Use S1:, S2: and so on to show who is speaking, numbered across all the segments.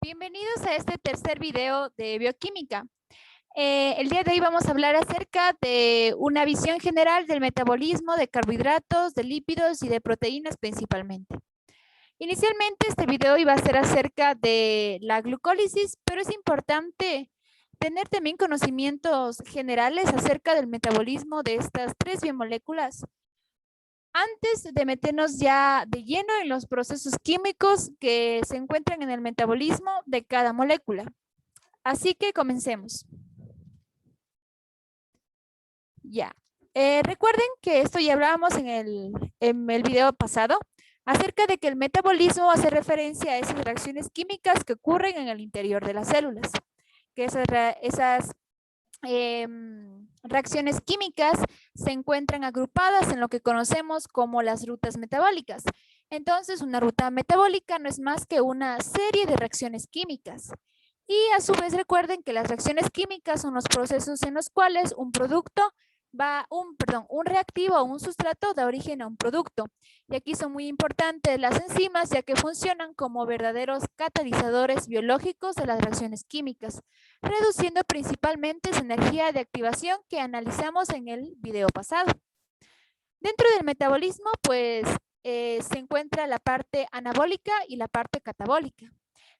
S1: Bienvenidos a este tercer video de bioquímica. El día de hoy vamos a hablar acerca de una visión general del metabolismo de carbohidratos, de lípidos y de proteínas principalmente. Inicialmente este video iba a ser acerca de la glucólisis, pero es importante tener también conocimientos generales acerca del metabolismo de estas tres biomoléculas antes de meternos ya de lleno en los procesos químicos que se encuentran en el metabolismo de cada molécula. Así que comencemos. Ya. Recuerden que esto ya hablábamos en el video pasado acerca de que el metabolismo hace referencia a esas reacciones químicas que ocurren en el interior de las células. Que esas reacciones químicas se encuentran agrupadas en lo que conocemos como las rutas metabólicas. Entonces, una ruta metabólica no es más que una serie de reacciones químicas. Y a su vez recuerden que las reacciones químicas son los procesos en los cuales un reactivo o un sustrato da origen a un producto. Y aquí son muy importantes las enzimas, ya que funcionan como verdaderos catalizadores biológicos de las reacciones químicas, reduciendo principalmente su energía de activación que analizamos en el video pasado. Dentro del metabolismo, pues, se encuentra la parte anabólica y la parte catabólica.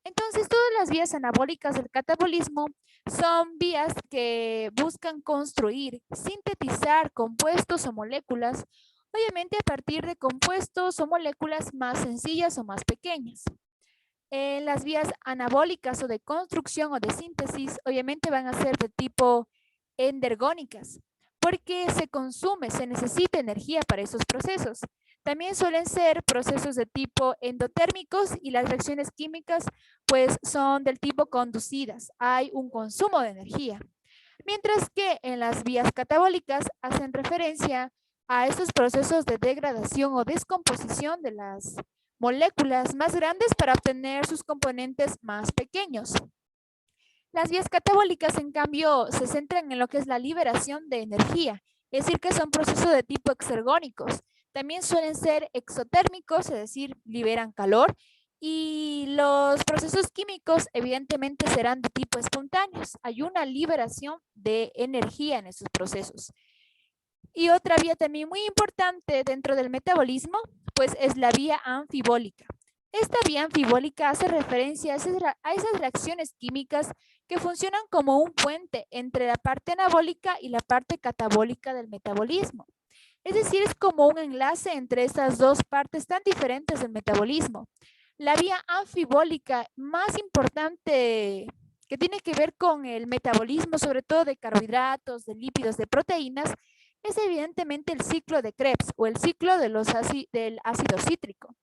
S1: Entonces, todas las vías anabólicas del catabolismo son vías que buscan construir, sintetizar compuestos o moléculas, obviamente a partir de compuestos o moléculas más sencillas o más pequeñas. Las vías anabólicas o de construcción o de síntesis, obviamente van a ser de tipo endergónicas, porque se necesita energía para esos procesos. También suelen ser procesos de tipo endotérmicos y las reacciones químicas pues son del tipo conducidas. Hay un consumo de energía. Mientras que en las vías catabólicas hacen referencia a esos procesos de degradación o descomposición de las moléculas más grandes para obtener sus componentes más pequeños. Las vías catabólicas, en cambio, se centran en lo que es la liberación de energía, es decir, que son procesos de tipo exergónicos. También suelen ser exotérmicos, es decir, liberan calor, y los procesos químicos evidentemente serán de tipo espontáneos. Hay una liberación de energía en esos procesos. Y otra vía también muy importante dentro del metabolismo, pues es la vía anfibólica. Esta vía anfibólica hace referencia a esas reacciones químicas que funcionan como un puente entre la parte anabólica y la parte catabólica del metabolismo. Es decir, es como un enlace entre estas dos partes tan diferentes del metabolismo. La vía anfibólica más importante que tiene que ver con el metabolismo, sobre todo de carbohidratos, de lípidos, de proteínas, es evidentemente el ciclo de Krebs o el ciclo de del ácido cítrico.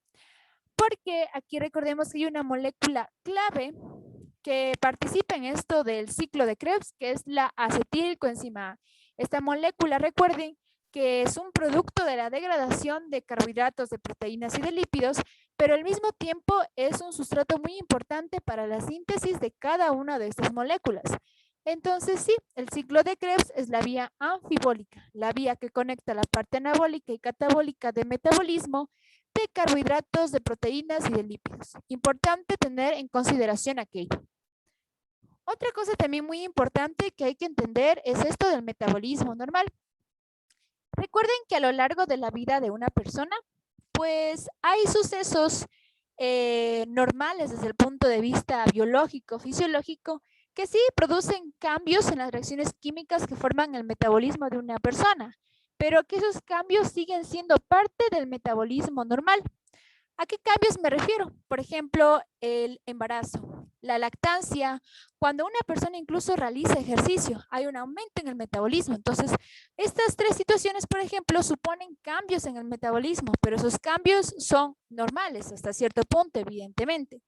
S1: Porque aquí recordemos que hay una molécula clave que participa en esto del ciclo de Krebs, que es la acetilcoenzima A. Esta molécula, recuerden que es un producto de la degradación de carbohidratos, de proteínas y de lípidos, pero al mismo tiempo es un sustrato muy importante para la síntesis de cada una de estas moléculas. Entonces, sí, el ciclo de Krebs es la vía anfibólica, la vía que conecta la parte anabólica y catabólica de metabolismo de carbohidratos, de proteínas y de lípidos. Importante tener en consideración aquello. Otra cosa también muy importante que hay que entender es esto del metabolismo normal. Recuerden que a lo largo de la vida de una persona, pues hay sucesos normales desde el punto de vista biológico, fisiológico, que sí producen cambios en las reacciones químicas que forman el metabolismo de una persona, pero que esos cambios siguen siendo parte del metabolismo normal. ¿A qué cambios me refiero? Por ejemplo, el embarazo, la lactancia, cuando una persona incluso realiza ejercicio, hay un aumento en el metabolismo. Entonces, estas tres situaciones, por ejemplo, suponen cambios en el metabolismo, pero esos cambios son normales hasta cierto punto, evidentemente.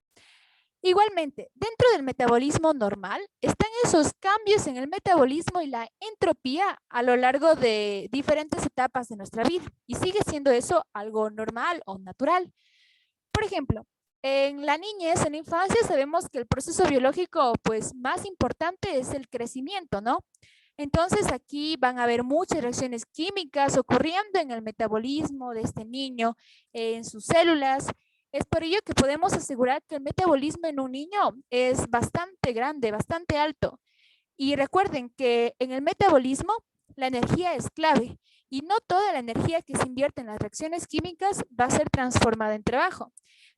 S1: Igualmente, dentro del metabolismo normal están esos cambios en el metabolismo y la entropía a lo largo de diferentes etapas de nuestra vida. Y sigue siendo eso algo normal o natural. Por ejemplo, en la niñez, en la infancia, sabemos que el proceso biológico pues, más importante es el crecimiento, ¿no? Entonces aquí van a haber muchas reacciones químicas ocurriendo en el metabolismo de este niño, en sus células, Es por ello que podemos asegurar que el metabolismo en un niño es bastante grande, bastante alto. Y recuerden que en el metabolismo la energía es clave y no toda la energía que se invierte en las reacciones químicas va a ser transformada en trabajo.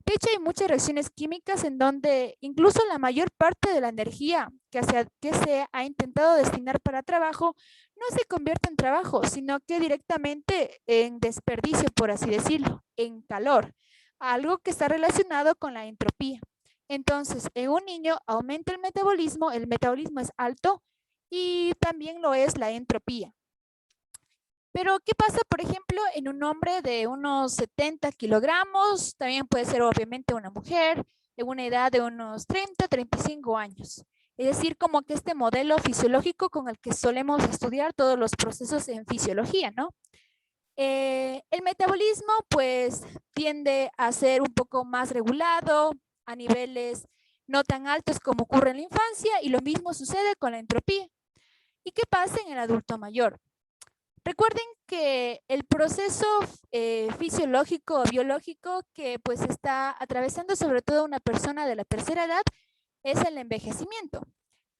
S1: De hecho, hay muchas reacciones químicas en donde incluso la mayor parte de la energía que se ha intentado destinar para trabajo no se convierte en trabajo, sino que directamente en desperdicio, por así decirlo, en calor, algo que está relacionado con la entropía. Entonces, en un niño aumenta el metabolismo es alto y también lo es la entropía. Pero, ¿qué pasa, por ejemplo, en un hombre de unos 70 kilogramos? También puede ser, obviamente, una mujer de una edad de unos 30, 35 años. Es decir, como que este modelo fisiológico con el que solemos estudiar todos los procesos en fisiología, ¿no? El metabolismo, pues, tiende a ser un poco más regulado a niveles no tan altos como ocurre en la infancia y lo mismo sucede con la entropía. ¿Y qué pasa en el adulto mayor? Recuerden que el proceso fisiológico o biológico que pues está atravesando sobre todo una persona de la tercera edad es el envejecimiento.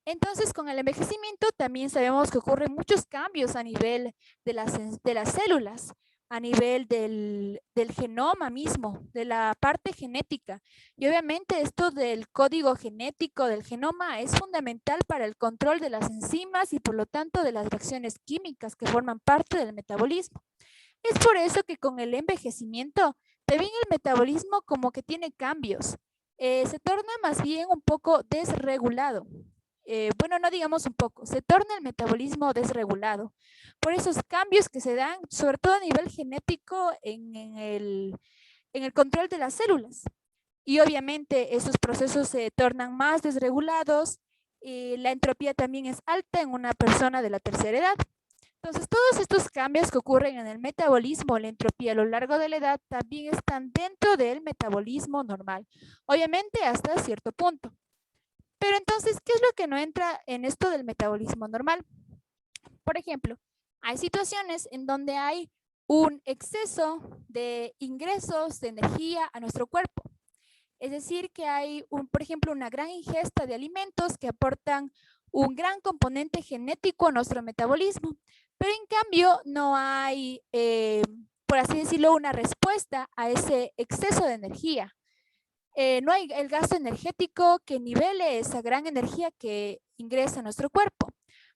S1: Entonces, con el envejecimiento también sabemos que ocurren muchos cambios a nivel de las células, a nivel del genoma mismo, de la parte genética. Y obviamente esto del código genético del genoma es fundamental para el control de las enzimas y por lo tanto de las reacciones químicas que forman parte del metabolismo. Es por eso que con el envejecimiento también el metabolismo como que tiene cambios. Se torna más bien un poco desregulado. Bueno, no digamos un poco, se torna el metabolismo desregulado por esos cambios que se dan, sobre todo a nivel genético en el control de las células. Y obviamente esos procesos se tornan más desregulados y la entropía también es alta en una persona de la tercera edad. Entonces, todos estos cambios que ocurren en el metabolismo, la entropía a lo largo de la edad, también están dentro del metabolismo normal. Obviamente hasta cierto punto. Pero entonces, ¿qué es lo que no entra en esto del metabolismo normal? Por ejemplo, hay situaciones en donde hay un exceso de ingresos de energía a nuestro cuerpo. Es decir, que hay, por ejemplo, una gran ingesta de alimentos que aportan un gran componente genético a nuestro metabolismo, pero en cambio no hay, por así decirlo, una respuesta a ese exceso de energía. No hay el gasto energético que nivele esa gran energía que ingresa a nuestro cuerpo,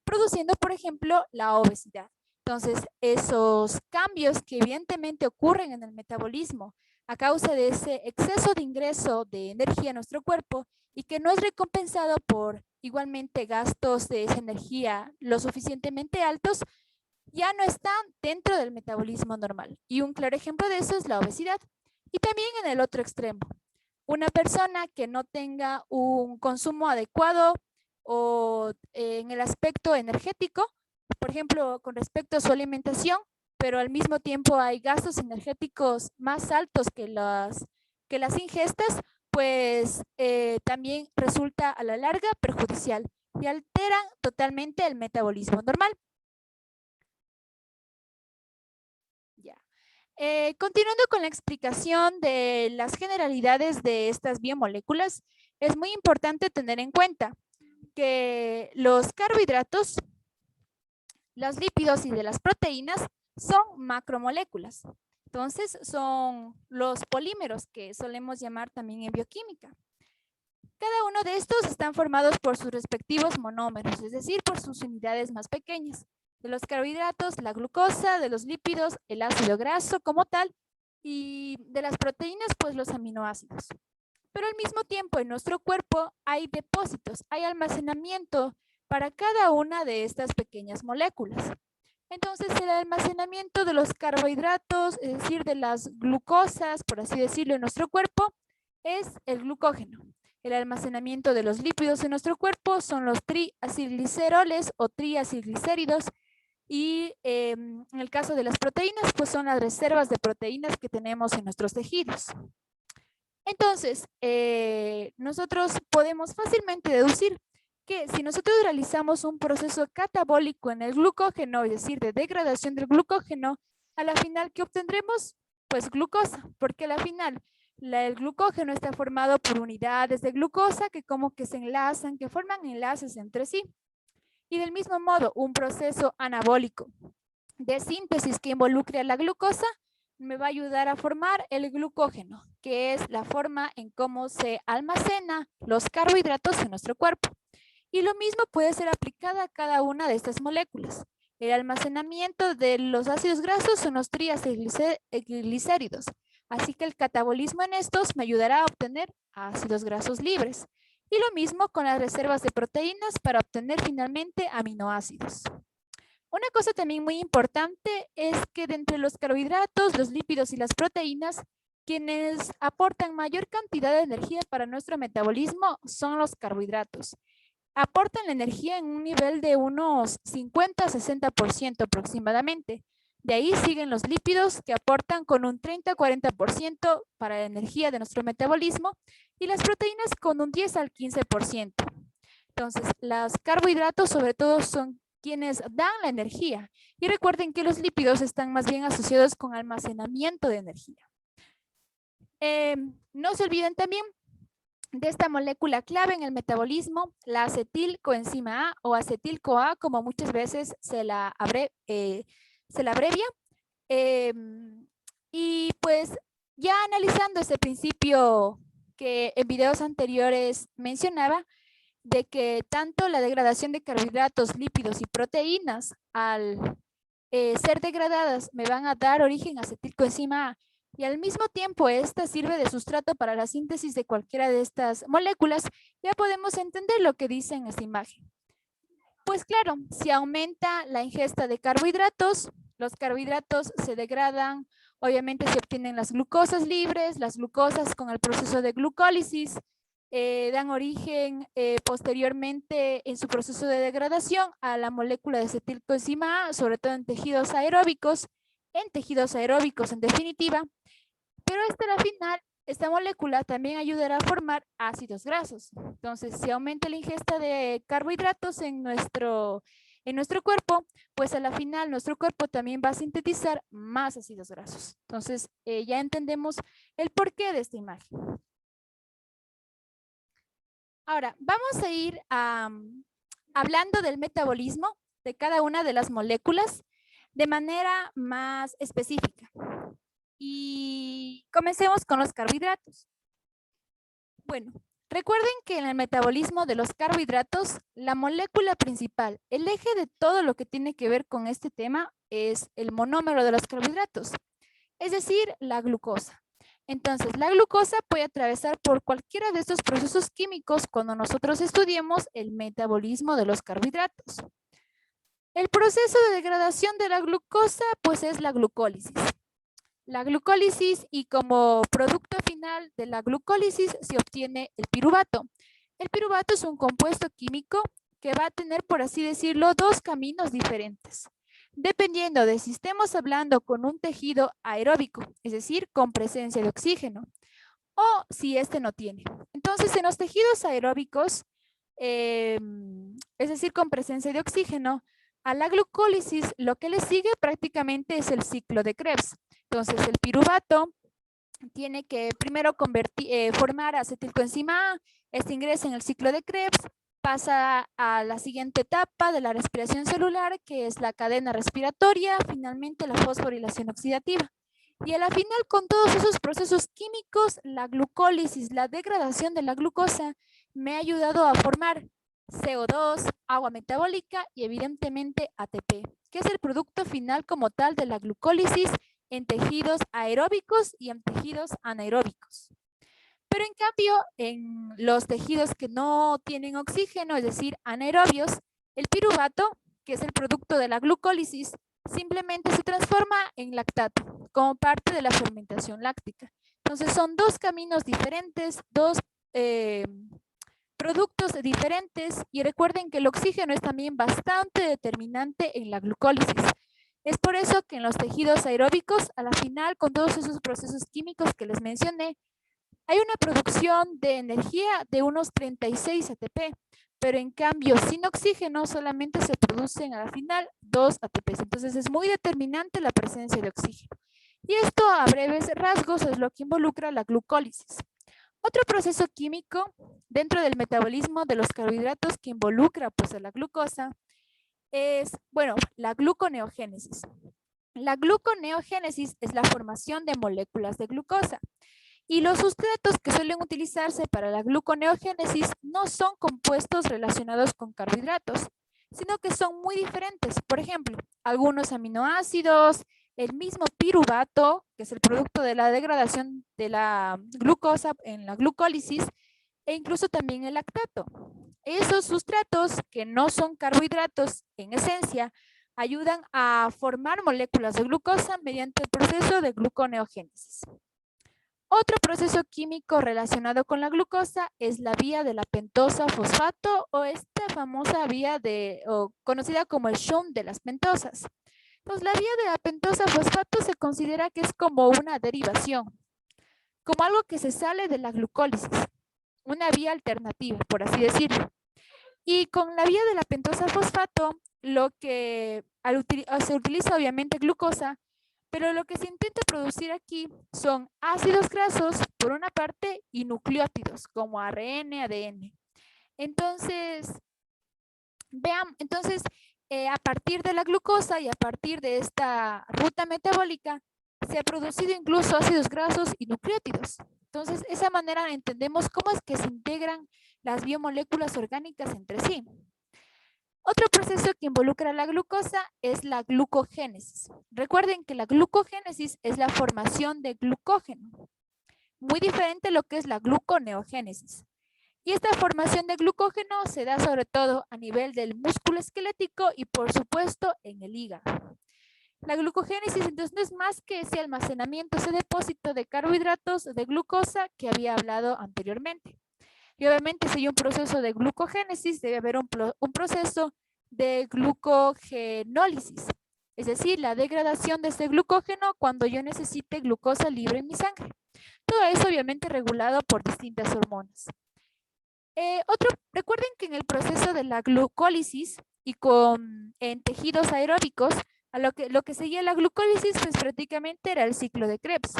S1: produciendo, por ejemplo, la obesidad. Entonces, esos cambios que evidentemente ocurren en el metabolismo a causa de ese exceso de ingreso de energía a nuestro cuerpo y que no es recompensado por igualmente gastos de esa energía lo suficientemente altos, ya no están dentro del metabolismo normal. Y un claro ejemplo de eso es la obesidad. Y también en el otro extremo, una persona que no tenga un consumo adecuado o en el aspecto energético, por ejemplo, con respecto a su alimentación, pero al mismo tiempo hay gastos energéticos más altos que las ingestas, pues también resulta a la larga perjudicial y alteran totalmente el metabolismo normal. Ya. Continuando con la explicación de las generalidades de estas biomoléculas, es muy importante tener en cuenta que los carbohidratos, los lípidos y de las proteínas son macromoléculas. Entonces, son los polímeros que solemos llamar también en bioquímica. Cada uno de estos están formados por sus respectivos monómeros, es decir, por sus unidades más pequeñas. De los carbohidratos, la glucosa, de los lípidos, el ácido graso como tal, y de las proteínas, pues los aminoácidos. Pero al mismo tiempo en nuestro cuerpo hay depósitos, hay almacenamiento para cada una de estas pequeñas moléculas. Entonces, el almacenamiento de los carbohidratos, es decir, de las glucosas, por así decirlo, en nuestro cuerpo, es el glucógeno. El almacenamiento de los lípidos en nuestro cuerpo son los triacilgliceroles o triacilglicéridos. Y en el caso de las proteínas, pues son las reservas de proteínas que tenemos en nuestros tejidos. Entonces, nosotros podemos fácilmente deducir que si nosotros realizamos un proceso catabólico en el glucógeno, es decir, de degradación del glucógeno, a la final, ¿qué obtendremos? Pues glucosa, porque a la final El glucógeno está formado por unidades de glucosa que como que se enlazan, que forman enlaces entre sí. Y del mismo modo, un proceso anabólico de síntesis que involucre a la glucosa me va a ayudar a formar el glucógeno, que es la forma en cómo se almacena los carbohidratos en nuestro cuerpo. Y lo mismo puede ser aplicada a cada una de estas moléculas. El almacenamiento de los ácidos grasos son los triglicéridos, así que el catabolismo en estos me ayudará a obtener ácidos grasos libres. Y lo mismo con las reservas de proteínas para obtener finalmente aminoácidos. Una cosa también muy importante es que de entre los carbohidratos, los lípidos y las proteínas, quienes aportan mayor cantidad de energía para nuestro metabolismo son los carbohidratos. Aportan la energía en un nivel de unos 50-60% aproximadamente. De ahí siguen los lípidos que aportan con un 30-40% para la energía de nuestro metabolismo y las proteínas con un 10-15%. Entonces, los carbohidratos sobre todo son quienes dan la energía. Y recuerden que los lípidos están más bien asociados con almacenamiento de energía. No se olviden también de esta molécula clave en el metabolismo, la acetilcoenzima A o acetil-CoA, como muchas veces se la abrevia. Y pues ya analizando ese principio que en videos anteriores mencionaba, de que tanto la degradación de carbohidratos, lípidos y proteínas al ser degradadas me van a dar origen a acetilcoenzima A y al mismo tiempo esta sirve de sustrato para la síntesis de cualquiera de estas moléculas, ya podemos entender lo que dice en esta imagen. Pues claro, si aumenta la ingesta de carbohidratos, los carbohidratos se degradan, obviamente se obtienen las glucosas libres, las glucosas con el proceso de glucólisis, dan origen posteriormente en su proceso de degradación a la molécula de acetilcoenzima A, sobre todo en tejidos aeróbicos en definitiva, pero al final, esta molécula también ayudará a formar ácidos grasos. Entonces, si aumenta la ingesta de carbohidratos en nuestro cuerpo, pues a la final nuestro cuerpo también va a sintetizar más ácidos grasos. Entonces, ya entendemos el porqué de esta imagen. Ahora, vamos a ir hablando del metabolismo de cada una de las moléculas de manera más específica. Y comencemos con los carbohidratos. Bueno, recuerden que en el metabolismo de los carbohidratos, la molécula principal, el eje de todo lo que tiene que ver con este tema es el monómero de los carbohidratos, es decir, la glucosa. Entonces, la glucosa puede atravesar por cualquiera de estos procesos químicos cuando nosotros estudiemos el metabolismo de los carbohidratos. El proceso de degradación de la glucosa, pues es la glucólisis. La glucólisis y como producto final de la glucólisis se obtiene el piruvato. El piruvato es un compuesto químico que va a tener, por así decirlo, dos caminos diferentes, dependiendo de si estemos hablando con un tejido aeróbico, es decir, con presencia de oxígeno, o si este no tiene. Entonces, en los tejidos aeróbicos, es decir, con presencia de oxígeno, a la glucólisis lo que le sigue prácticamente es el ciclo de Krebs. Entonces, el piruvato tiene que primero formar acetilcoenzima A, este ingresa en el ciclo de Krebs, pasa a la siguiente etapa de la respiración celular, que es la cadena respiratoria, finalmente la fosforilación oxidativa. Y a la final, con todos esos procesos químicos, la glucólisis, la degradación de la glucosa, me ha ayudado a formar CO2, agua metabólica y evidentemente ATP, que es el producto final como tal de la glucólisis en tejidos aeróbicos y en tejidos anaeróbicos. Pero en cambio, en los tejidos que no tienen oxígeno, es decir, anaerobios, el piruvato, que es el producto de la glucólisis, simplemente se transforma en lactato, como parte de la fermentación láctica. Entonces, son dos caminos diferentes, dos productos diferentes, y recuerden que el oxígeno es también bastante determinante en la glucólisis. Es por eso que en los tejidos aeróbicos, a la final, con todos esos procesos químicos que les mencioné, hay una producción de energía de unos 36 ATP, pero en cambio, sin oxígeno solamente se producen a la final 2 ATP. Entonces, es muy determinante la presencia de oxígeno. Y esto a breves rasgos es lo que involucra la glucólisis. Otro proceso químico dentro del metabolismo de los carbohidratos que involucra pues a la glucosa es, bueno, la gluconeogénesis. La gluconeogénesis es la formación de moléculas de glucosa. Y los sustratos que suelen utilizarse para la gluconeogénesis no son compuestos relacionados con carbohidratos, sino que son muy diferentes. Por ejemplo, algunos aminoácidos, el mismo piruvato, que es el producto de la degradación de la glucosa en la glucólisis, e incluso también el lactato. Esos sustratos que no son carbohidratos en esencia ayudan a formar moléculas de glucosa mediante el proceso de gluconeogénesis. Otro proceso químico relacionado con la glucosa es la vía de la pentosa fosfato o esta famosa vía conocida como el shunt de las pentosas. Pues la vía de la pentosa fosfato se considera que es como una derivación, como algo que se sale de la glucólisis, una vía alternativa, por así decirlo. Y con la vía de la pentosa fosfato, se utiliza obviamente glucosa, pero lo que se intenta producir aquí son ácidos grasos por una parte y nucleótidos como ARN, ADN. Entonces, a partir de la glucosa y a partir de esta ruta metabólica, se ha producido incluso ácidos grasos y nucleótidos. Entonces, de esa manera entendemos cómo es que se integran las biomoléculas orgánicas entre sí. Otro proceso que involucra la glucosa es la glucogénesis. Recuerden que la glucogénesis es la formación de glucógeno, muy diferente a lo que es la gluconeogénesis. Y esta formación de glucógeno se da sobre todo a nivel del músculo esquelético y por supuesto en el hígado. La glucogénesis entonces no es más que ese almacenamiento, ese depósito de carbohidratos de glucosa que había hablado anteriormente. Y obviamente si hay un proceso de glucogénesis, debe haber un proceso de glucogenólisis, es decir, la degradación de este glucógeno cuando yo necesite glucosa libre en mi sangre. Todo eso obviamente regulado por distintas hormonas. Recuerden que en el proceso de la glucólisis y en tejidos aeróbicos, lo que seguía la glucólisis pues prácticamente era el ciclo de Krebs.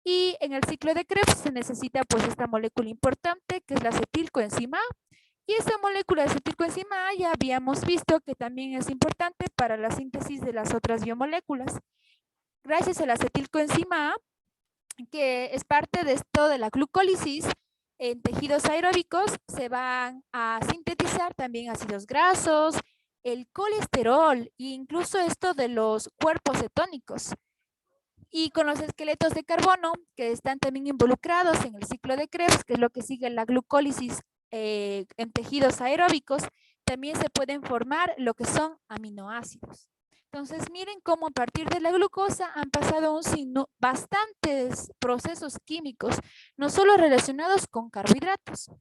S1: Y en el ciclo de Krebs se necesita pues esta molécula importante que es la acetilcoenzima A. Y esa molécula de acetilcoenzima A ya habíamos visto que también es importante para la síntesis de las otras biomoléculas. Gracias a la acetilcoenzima A, que es parte de esto de la glucólisis, en tejidos aeróbicos se van a sintetizar también ácidos grasos, el colesterol e incluso esto de los cuerpos cetónicos. Y con los esqueletos de carbono, que están también involucrados en el ciclo de Krebs, que es lo que sigue la glucólisis en tejidos aeróbicos, también se pueden formar lo que son aminoácidos. Entonces, miren cómo a partir de la glucosa han pasado bastantes procesos químicos, no solo relacionados con carbohidratos.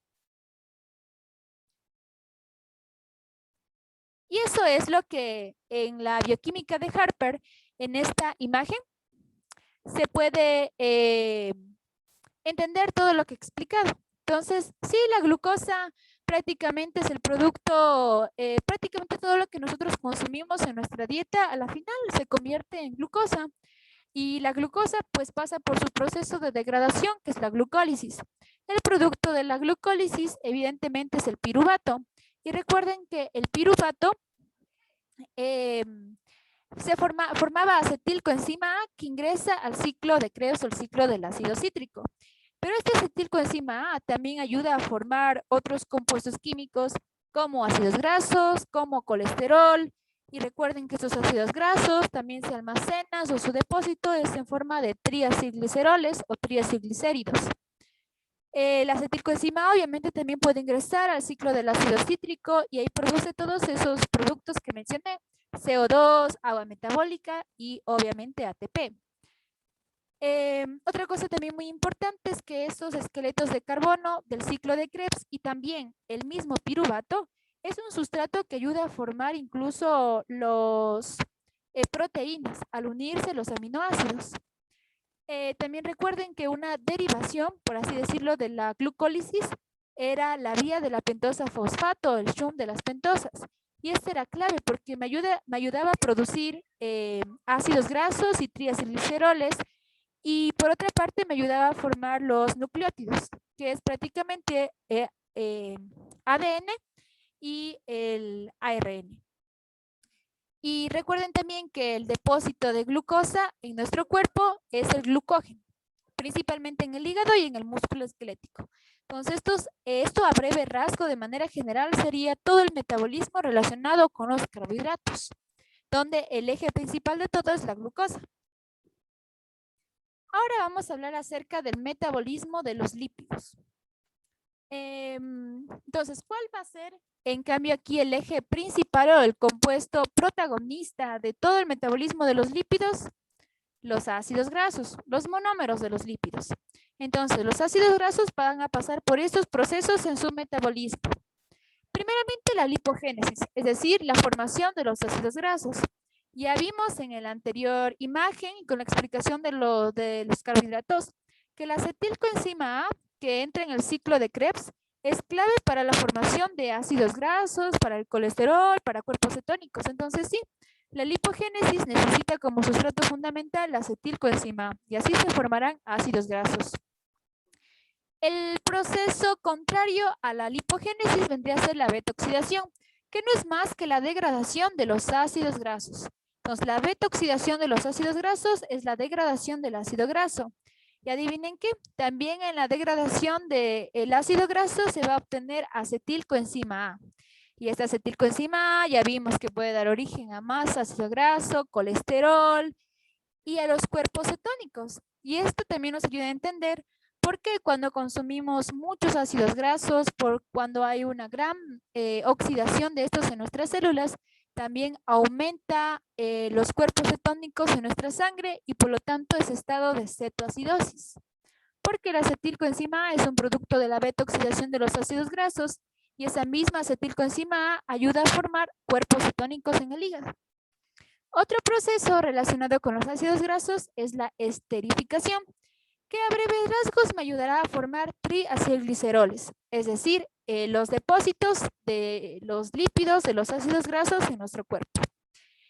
S1: Y eso es lo que en la bioquímica de Harper, en esta imagen, se puede entender todo lo que he explicado. Entonces, sí, la glucosa prácticamente es el producto, prácticamente todo lo que nosotros consumimos en nuestra dieta, a la final se convierte en glucosa. Y la glucosa pues pasa por su proceso de degradación, que es la glucólisis. El producto de la glucólisis evidentemente es el piruvato. Y recuerden que el piruvato formaba acetilcoenzima A que ingresa al ciclo de Krebs o el ciclo del ácido cítrico. Pero este acetilcoenzima A también ayuda a formar otros compuestos químicos como ácidos grasos, como colesterol. Y recuerden que estos ácidos grasos también se almacenan o su depósito es en forma de triacilgliceroles o triacilglicéridos. La acetilcoenzima obviamente también puede ingresar al ciclo del ácido cítrico y ahí produce todos esos productos que mencioné, CO2, agua metabólica y obviamente ATP. Otra cosa también muy importante es que estos esqueletos de carbono del ciclo de Krebs y también el mismo piruvato es un sustrato que ayuda a formar incluso los proteínas al unirse los aminoácidos. También recuerden que una derivación, por así decirlo, de la glucólisis era la vía de la pentosa fosfato, el shunt de las pentosas. Y esta era clave porque me ayudaba a producir ácidos grasos y triacilgliceroles, y por otra parte me ayudaba a formar los nucleótidos, que es prácticamente eh, ADN y el ARN. Y recuerden también que el depósito de glucosa en nuestro cuerpo es el glucógeno, principalmente en el hígado y en el músculo esquelético. Entonces, esto a breve rasgo, de manera general, sería todo el metabolismo relacionado con los carbohidratos, donde el eje principal de todo es la glucosa. Ahora vamos a hablar acerca del metabolismo de los lípidos. Entonces, ¿cuál va a ser, en cambio, aquí el eje principal o el compuesto protagonista de todo el metabolismo de los lípidos? Los ácidos grasos, los monómeros de los lípidos. Entonces, los ácidos grasos van a pasar por estos procesos en su metabolismo. Primeramente, la lipogénesis, es decir, la formación de los ácidos grasos. Ya vimos en la anterior imagen, con la explicación de los carbohidratos, que la acetilcoenzima A, que entra en el ciclo de Krebs, es clave para la formación de ácidos grasos, para el colesterol, para cuerpos cetónicos. Entonces, sí, la lipogénesis necesita como sustrato fundamental la acetilcoenzima A, y así se formarán ácidos grasos. El proceso contrario a la lipogénesis vendría a ser la beta-oxidación, que no es más que la degradación de los ácidos grasos. Entonces, la beta-oxidación de los ácidos grasos es la degradación del ácido graso. Y adivinen qué, también en la degradación del ácido graso se va a obtener acetilcoenzima A. Y esta acetilcoenzima A ya vimos que puede dar origen a más ácido graso, colesterol y a los cuerpos cetónicos. Y esto también nos ayuda a entender por qué cuando consumimos muchos ácidos grasos, cuando hay una gran oxidación de estos en nuestras células, también aumenta los cuerpos cetónicos en nuestra sangre y por lo tanto ese estado de cetoacidosis. Porque la acetilcoenzima A es un producto de la beta-oxidación de los ácidos grasos y esa misma acetilcoenzima A ayuda a formar cuerpos cetónicos en el hígado. Otro proceso relacionado con los ácidos grasos es la esterificación, que a breves rasgos me ayudará a formar triacilgliceroles, es decir, los depósitos de los lípidos de los ácidos grasos en nuestro cuerpo.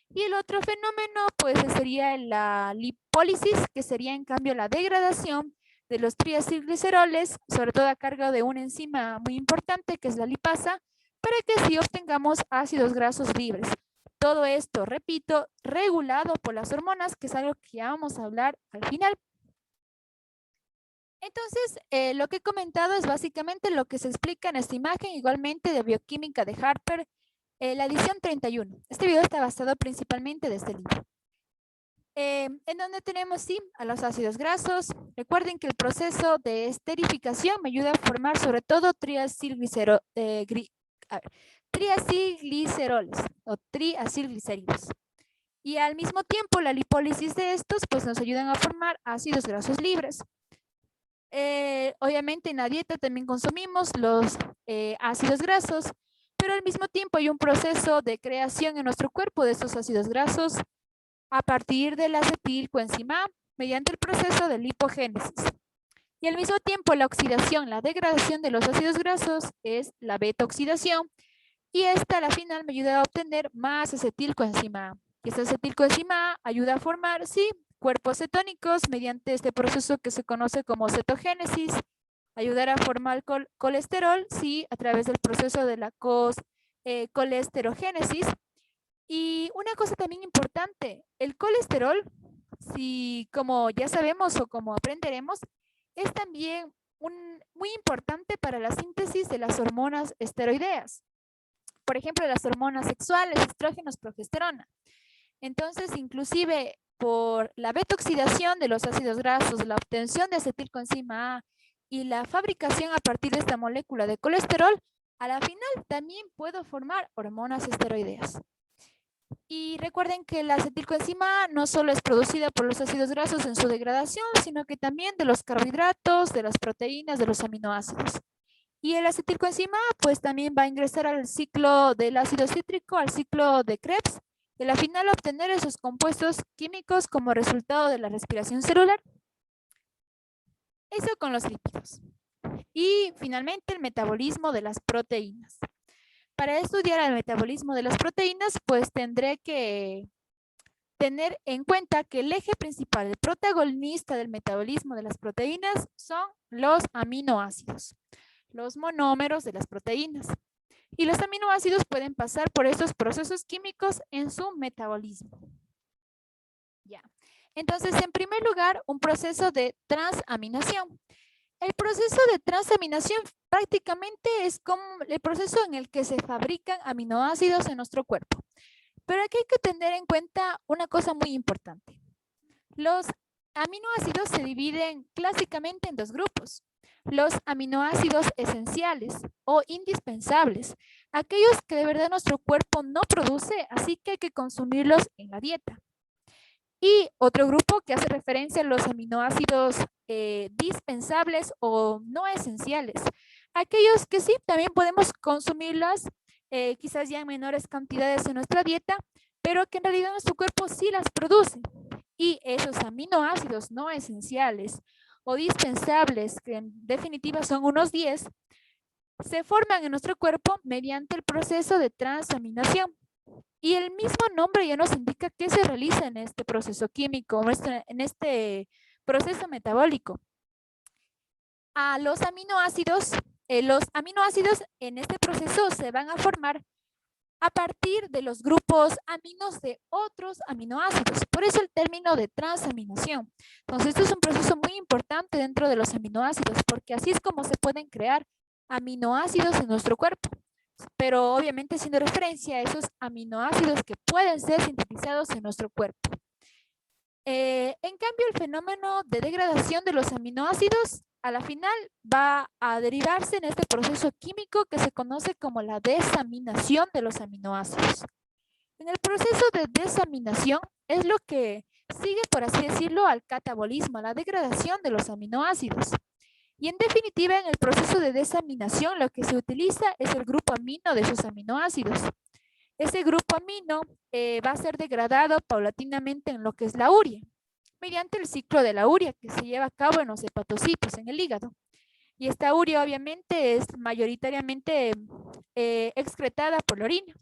S1: Y el otro fenómeno, pues, sería la lipólisis, que sería en cambio la degradación de los triacilgliceroles, sobre todo a cargo de una enzima muy importante que es la lipasa, para que así obtengamos ácidos grasos libres. Todo esto, repito, regulado por las hormonas, que es algo que ya vamos a hablar al final. Entonces, lo que he comentado es básicamente lo que se explica en esta imagen, igualmente de bioquímica de Harper, la edición 31. Este video está basado principalmente de este libro. En donde tenemos, sí, a los ácidos grasos. Recuerden que el proceso de esterificación me ayuda a formar sobre todo triacilgliceroles o triacilglicéridos. Y al mismo tiempo, la lipólisis de estos pues nos ayudan a formar ácidos grasos libres. Obviamente en la dieta también consumimos los ácidos grasos, pero al mismo tiempo hay un proceso de creación en nuestro cuerpo de estos ácidos grasos a partir de la acetilcoenzima A mediante el proceso de lipogénesis. Y al mismo tiempo la oxidación, la degradación de los ácidos grasos es la beta-oxidación, y esta a la final me ayuda a obtener más acetilcoenzima A. Y esta acetilcoenzima A ayuda a formar, sí, cuerpos cetónicos mediante este proceso que se conoce como cetogénesis, ayudar a formar colesterol, sí, a través del proceso de la colesterogénesis. Y una cosa también importante, el colesterol, si como ya sabemos o como aprenderemos, es también muy importante para la síntesis de las hormonas esteroideas. Por ejemplo, las hormonas sexuales, estrógenos, progesterona. Entonces, inclusive por la beta-oxidación de los ácidos grasos, la obtención de acetilcoenzima A y la fabricación a partir de esta molécula de colesterol, a la final también puedo formar hormonas esteroideas. Y recuerden que la acetilcoenzima A no solo es producida por los ácidos grasos en su degradación, sino que también de los carbohidratos, de las proteínas, de los aminoácidos. Y el acetilcoenzima A pues también va a ingresar al ciclo del ácido cítrico, al ciclo de Krebs, y al final obtener esos compuestos químicos como resultado de la respiración celular. Eso con los lípidos. Y finalmente el metabolismo de las proteínas. Para estudiar el metabolismo de las proteínas, pues tendré que tener en cuenta que el eje principal, el protagonista del metabolismo de las proteínas son los aminoácidos, los monómeros de las proteínas. Y los aminoácidos pueden pasar por estos procesos químicos en su metabolismo. Ya. Entonces, en primer lugar, un proceso de transaminación. El proceso de transaminación prácticamente es como el proceso en el que se fabrican aminoácidos en nuestro cuerpo. Pero aquí hay que tener en cuenta una cosa muy importante. Los aminoácidos se dividen clásicamente en dos grupos. Los aminoácidos esenciales o indispensables, aquellos que de verdad nuestro cuerpo no produce, así que hay que consumirlos en la dieta. Y otro grupo que hace referencia a los aminoácidos dispensables o no esenciales, aquellos que sí, también podemos consumirlas quizás ya en menores cantidades en nuestra dieta, pero que en realidad nuestro cuerpo sí las produce. Y esos aminoácidos no esenciales o dispensables, que en definitiva son unos 10, se forman en nuestro cuerpo mediante el proceso de transaminación. Y el mismo nombre ya nos indica qué se realiza en este proceso químico, en este proceso metabólico. A los aminoácidos en este proceso se van a formar a partir de los grupos aminos de otros aminoácidos. Por eso el término de transaminación. Entonces, esto es un proceso muy importante dentro de los aminoácidos, porque así es como se pueden crear aminoácidos en nuestro cuerpo. Pero obviamente haciendo referencia a esos aminoácidos que pueden ser sintetizados en nuestro cuerpo. En cambio, el fenómeno de degradación de los aminoácidos a la final va a derivarse en este proceso químico que se conoce como la desaminación de los aminoácidos. En el proceso de desaminación es lo que sigue, por así decirlo, al catabolismo, a la degradación de los aminoácidos. Y en definitiva, en el proceso de desaminación lo que se utiliza es el grupo amino de esos aminoácidos. Ese grupo amino va a ser degradado paulatinamente en lo que es la urea, mediante el ciclo de la urea que se lleva a cabo en los hepatocitos, en el hígado. Y esta urea obviamente es mayoritariamente excretada por la orina.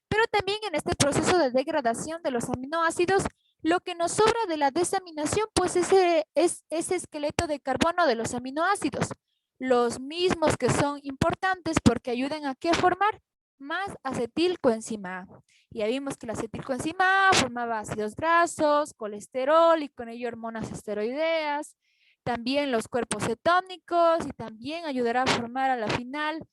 S1: Pero también en este proceso de degradación de los aminoácidos, lo que nos sobra de la desaminación, pues es ese esqueleto de carbono de los aminoácidos, los mismos que son importantes porque ayudan a ¿qué formar? Más acetilcoenzima A. Y ya vimos que la acetilcoenzima A formaba ácidos grasos, colesterol y con ello hormonas esteroideas, también los cuerpos cetónicos y también ayudará a formar a la final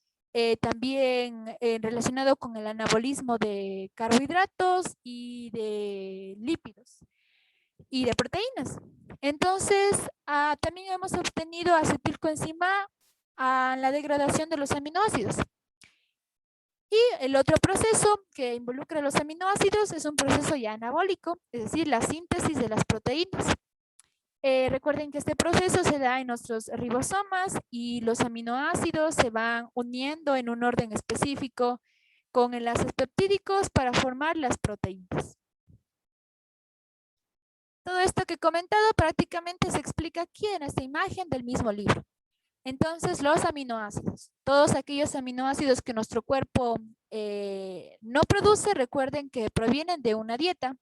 S1: también relacionado con el anabolismo de carbohidratos y de lípidos y de proteínas. Entonces, también hemos obtenido acetilcoenzima A la degradación de los aminoácidos. Y el otro proceso que involucra los aminoácidos es un proceso ya anabólico, es decir, la síntesis de las proteínas. Recuerden que este proceso se da en nuestros ribosomas y los aminoácidos se van uniendo en un orden específico con enlaces peptídicos para formar las proteínas. Todo esto que he comentado prácticamente se explica aquí en esta imagen del mismo libro. Entonces, los aminoácidos, todos aquellos aminoácidos que nuestro cuerpo no produce, recuerden que provienen de una dieta.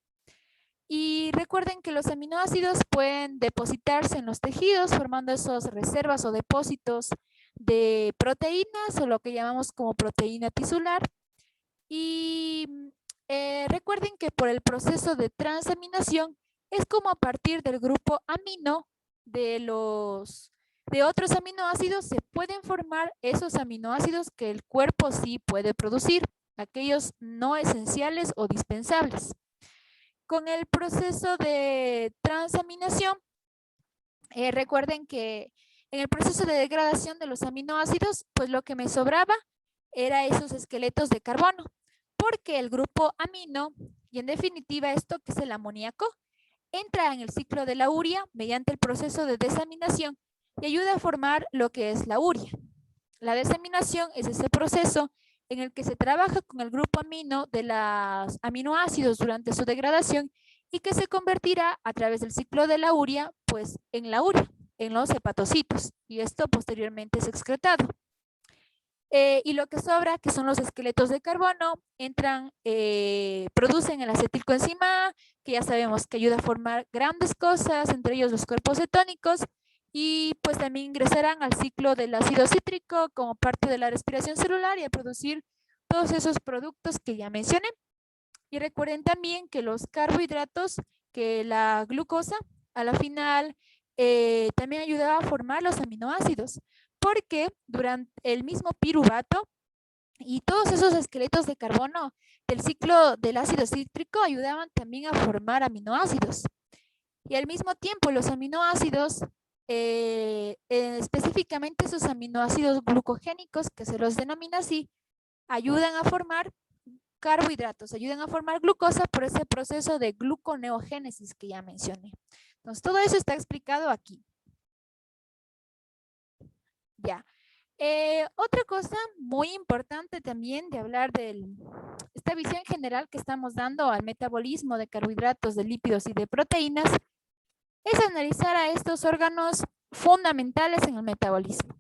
S1: Y recuerden que los aminoácidos pueden depositarse en los tejidos formando esas reservas o depósitos de proteínas o lo que llamamos como proteína tisular. Y recuerden que por el proceso de transaminación es como a partir del grupo amino de otros aminoácidos se pueden formar esos aminoácidos que el cuerpo sí puede producir, aquellos no esenciales o dispensables. Con el proceso de transaminación, recuerden que en el proceso de degradación de los aminoácidos, pues lo que me sobraba era esos esqueletos de carbono, porque el grupo amino, y en definitiva esto que es el amoníaco, entra en el ciclo de la urea mediante el proceso de desaminación y ayuda a formar lo que es la urea. La desaminación es ese proceso en el que se trabaja con el grupo amino de los aminoácidos durante su degradación y que se convertirá a través del ciclo de la urea, pues en la urea, en los hepatocitos, y esto posteriormente es excretado. y lo que sobra, que son los esqueletos de carbono, entran, producen el acetilcoenzima, que ya sabemos que ayuda a formar grandes cosas, entre ellos los cuerpos cetónicos, y pues también ingresarán al ciclo del ácido cítrico como parte de la respiración celular y a producir todos esos productos que ya mencioné. Y recuerden también que los carbohidratos, que la glucosa, a la final también ayudaba a formar los aminoácidos, porque durante el mismo piruvato y todos esos esqueletos de carbono del ciclo del ácido cítrico ayudaban también a formar aminoácidos. Y al mismo tiempo los aminoácidos, específicamente esos aminoácidos glucogénicos, que se los denomina así, ayudan a formar carbohidratos, ayudan a formar glucosa por ese proceso de gluconeogénesis que ya mencioné. Entonces, todo eso está explicado aquí. Ya. Otra cosa muy importante también de hablar de esta visión general que estamos dando al metabolismo de carbohidratos, de lípidos y de proteínas, es analizar a estos órganos fundamentales en el metabolismo.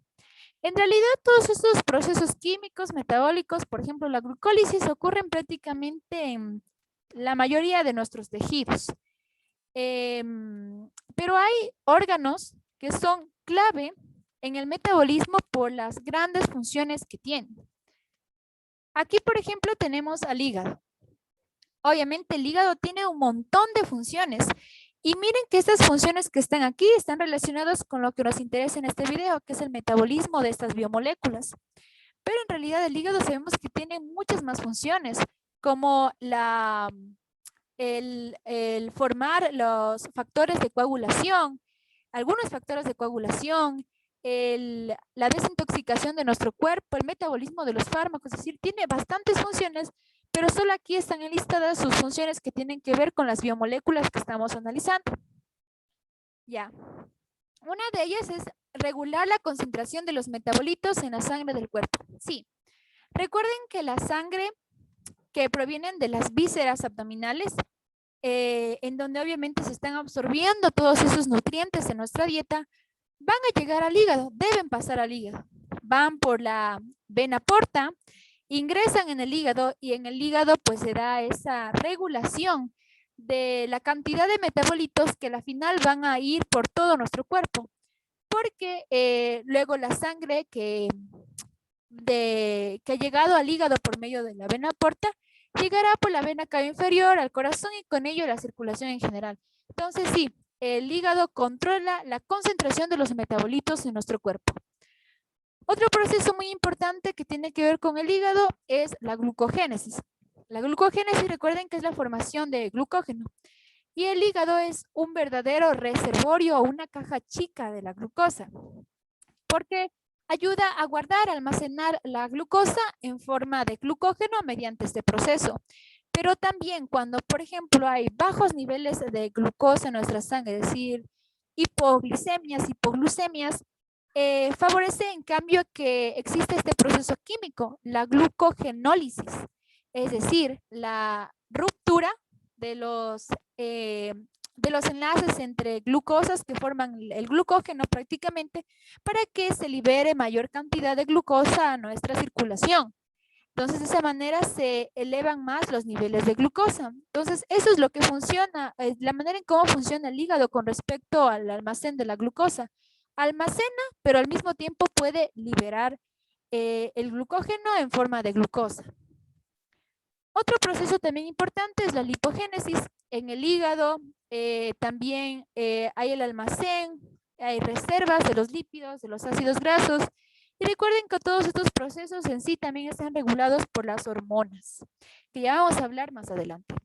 S1: En realidad, todos estos procesos químicos, metabólicos, por ejemplo, la glucólisis, ocurren prácticamente en la mayoría de nuestros tejidos. Pero hay órganos que son clave en el metabolismo por las grandes funciones que tienen. Aquí, por ejemplo, tenemos al hígado. Obviamente, el hígado tiene un montón de funciones. Y miren que estas funciones que están aquí están relacionadas con lo que nos interesa en este video, que es el metabolismo de estas biomoléculas. Pero en realidad el hígado sabemos que tiene muchas más funciones, como el formar los factores de coagulación, algunos factores de coagulación, la desintoxicación de nuestro cuerpo, el metabolismo de los fármacos, es decir, tiene bastantes funciones, pero solo aquí están enlistadas sus funciones que tienen que ver con las biomoléculas que estamos analizando. Ya. Una de ellas es regular la concentración de los metabolitos en la sangre del cuerpo. Sí. Recuerden que la sangre que provienen de las vísceras abdominales, en donde obviamente se están absorbiendo todos esos nutrientes en nuestra dieta, van a llegar al hígado, deben pasar al hígado. Van por la vena porta, ingresan en el hígado y en el hígado pues se da esa regulación de la cantidad de metabolitos que al final van a ir por todo nuestro cuerpo. Porque luego la sangre que ha llegado al hígado por medio de la vena porta, llegará por la vena cava inferior al corazón y con ello la circulación en general. Entonces sí, el hígado controla la concentración de los metabolitos en nuestro cuerpo. Otro proceso muy importante que tiene que ver con el hígado es la glucogénesis. La glucogénesis, recuerden que es la formación de glucógeno. Y el hígado es un verdadero reservorio o una caja chica de la glucosa, porque ayuda a guardar, almacenar la glucosa en forma de glucógeno mediante este proceso. Pero también cuando, por ejemplo, hay bajos niveles de glucosa en nuestra sangre, es decir, hipoglicemias, hipoglucemias, favorece en cambio que existe este proceso químico, la glucogenólisis, es decir, la ruptura de los enlaces entre glucosas que forman el glucógeno prácticamente para que se libere mayor cantidad de glucosa a nuestra circulación. Entonces, de esa manera se elevan más los niveles de glucosa. Entonces, eso es lo que funciona, la manera en cómo funciona el hígado con respecto al almacén de la glucosa. Almacena, pero al mismo tiempo puede liberar el glucógeno en forma de glucosa. Otro proceso también importante es la lipogénesis. En el hígado también hay el almacén, hay reservas de los lípidos, de los ácidos grasos. Y recuerden que todos estos procesos en sí también están regulados por las hormonas, que ya vamos a hablar más adelante.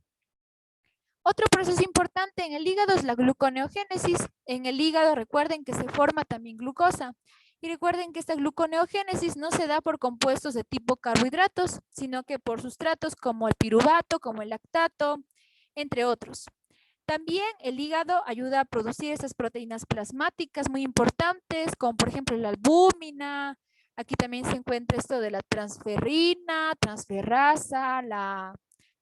S1: Otro proceso importante en el hígado es la gluconeogénesis. En el hígado recuerden que se forma también glucosa. Y recuerden que esta gluconeogénesis no se da por compuestos de tipo carbohidratos, sino que por sustratos como el piruvato, como el lactato, entre otros. También el hígado ayuda a producir esas proteínas plasmáticas muy importantes, como por ejemplo la albúmina. Aquí también se encuentra esto de la transferrina, transferrasa, la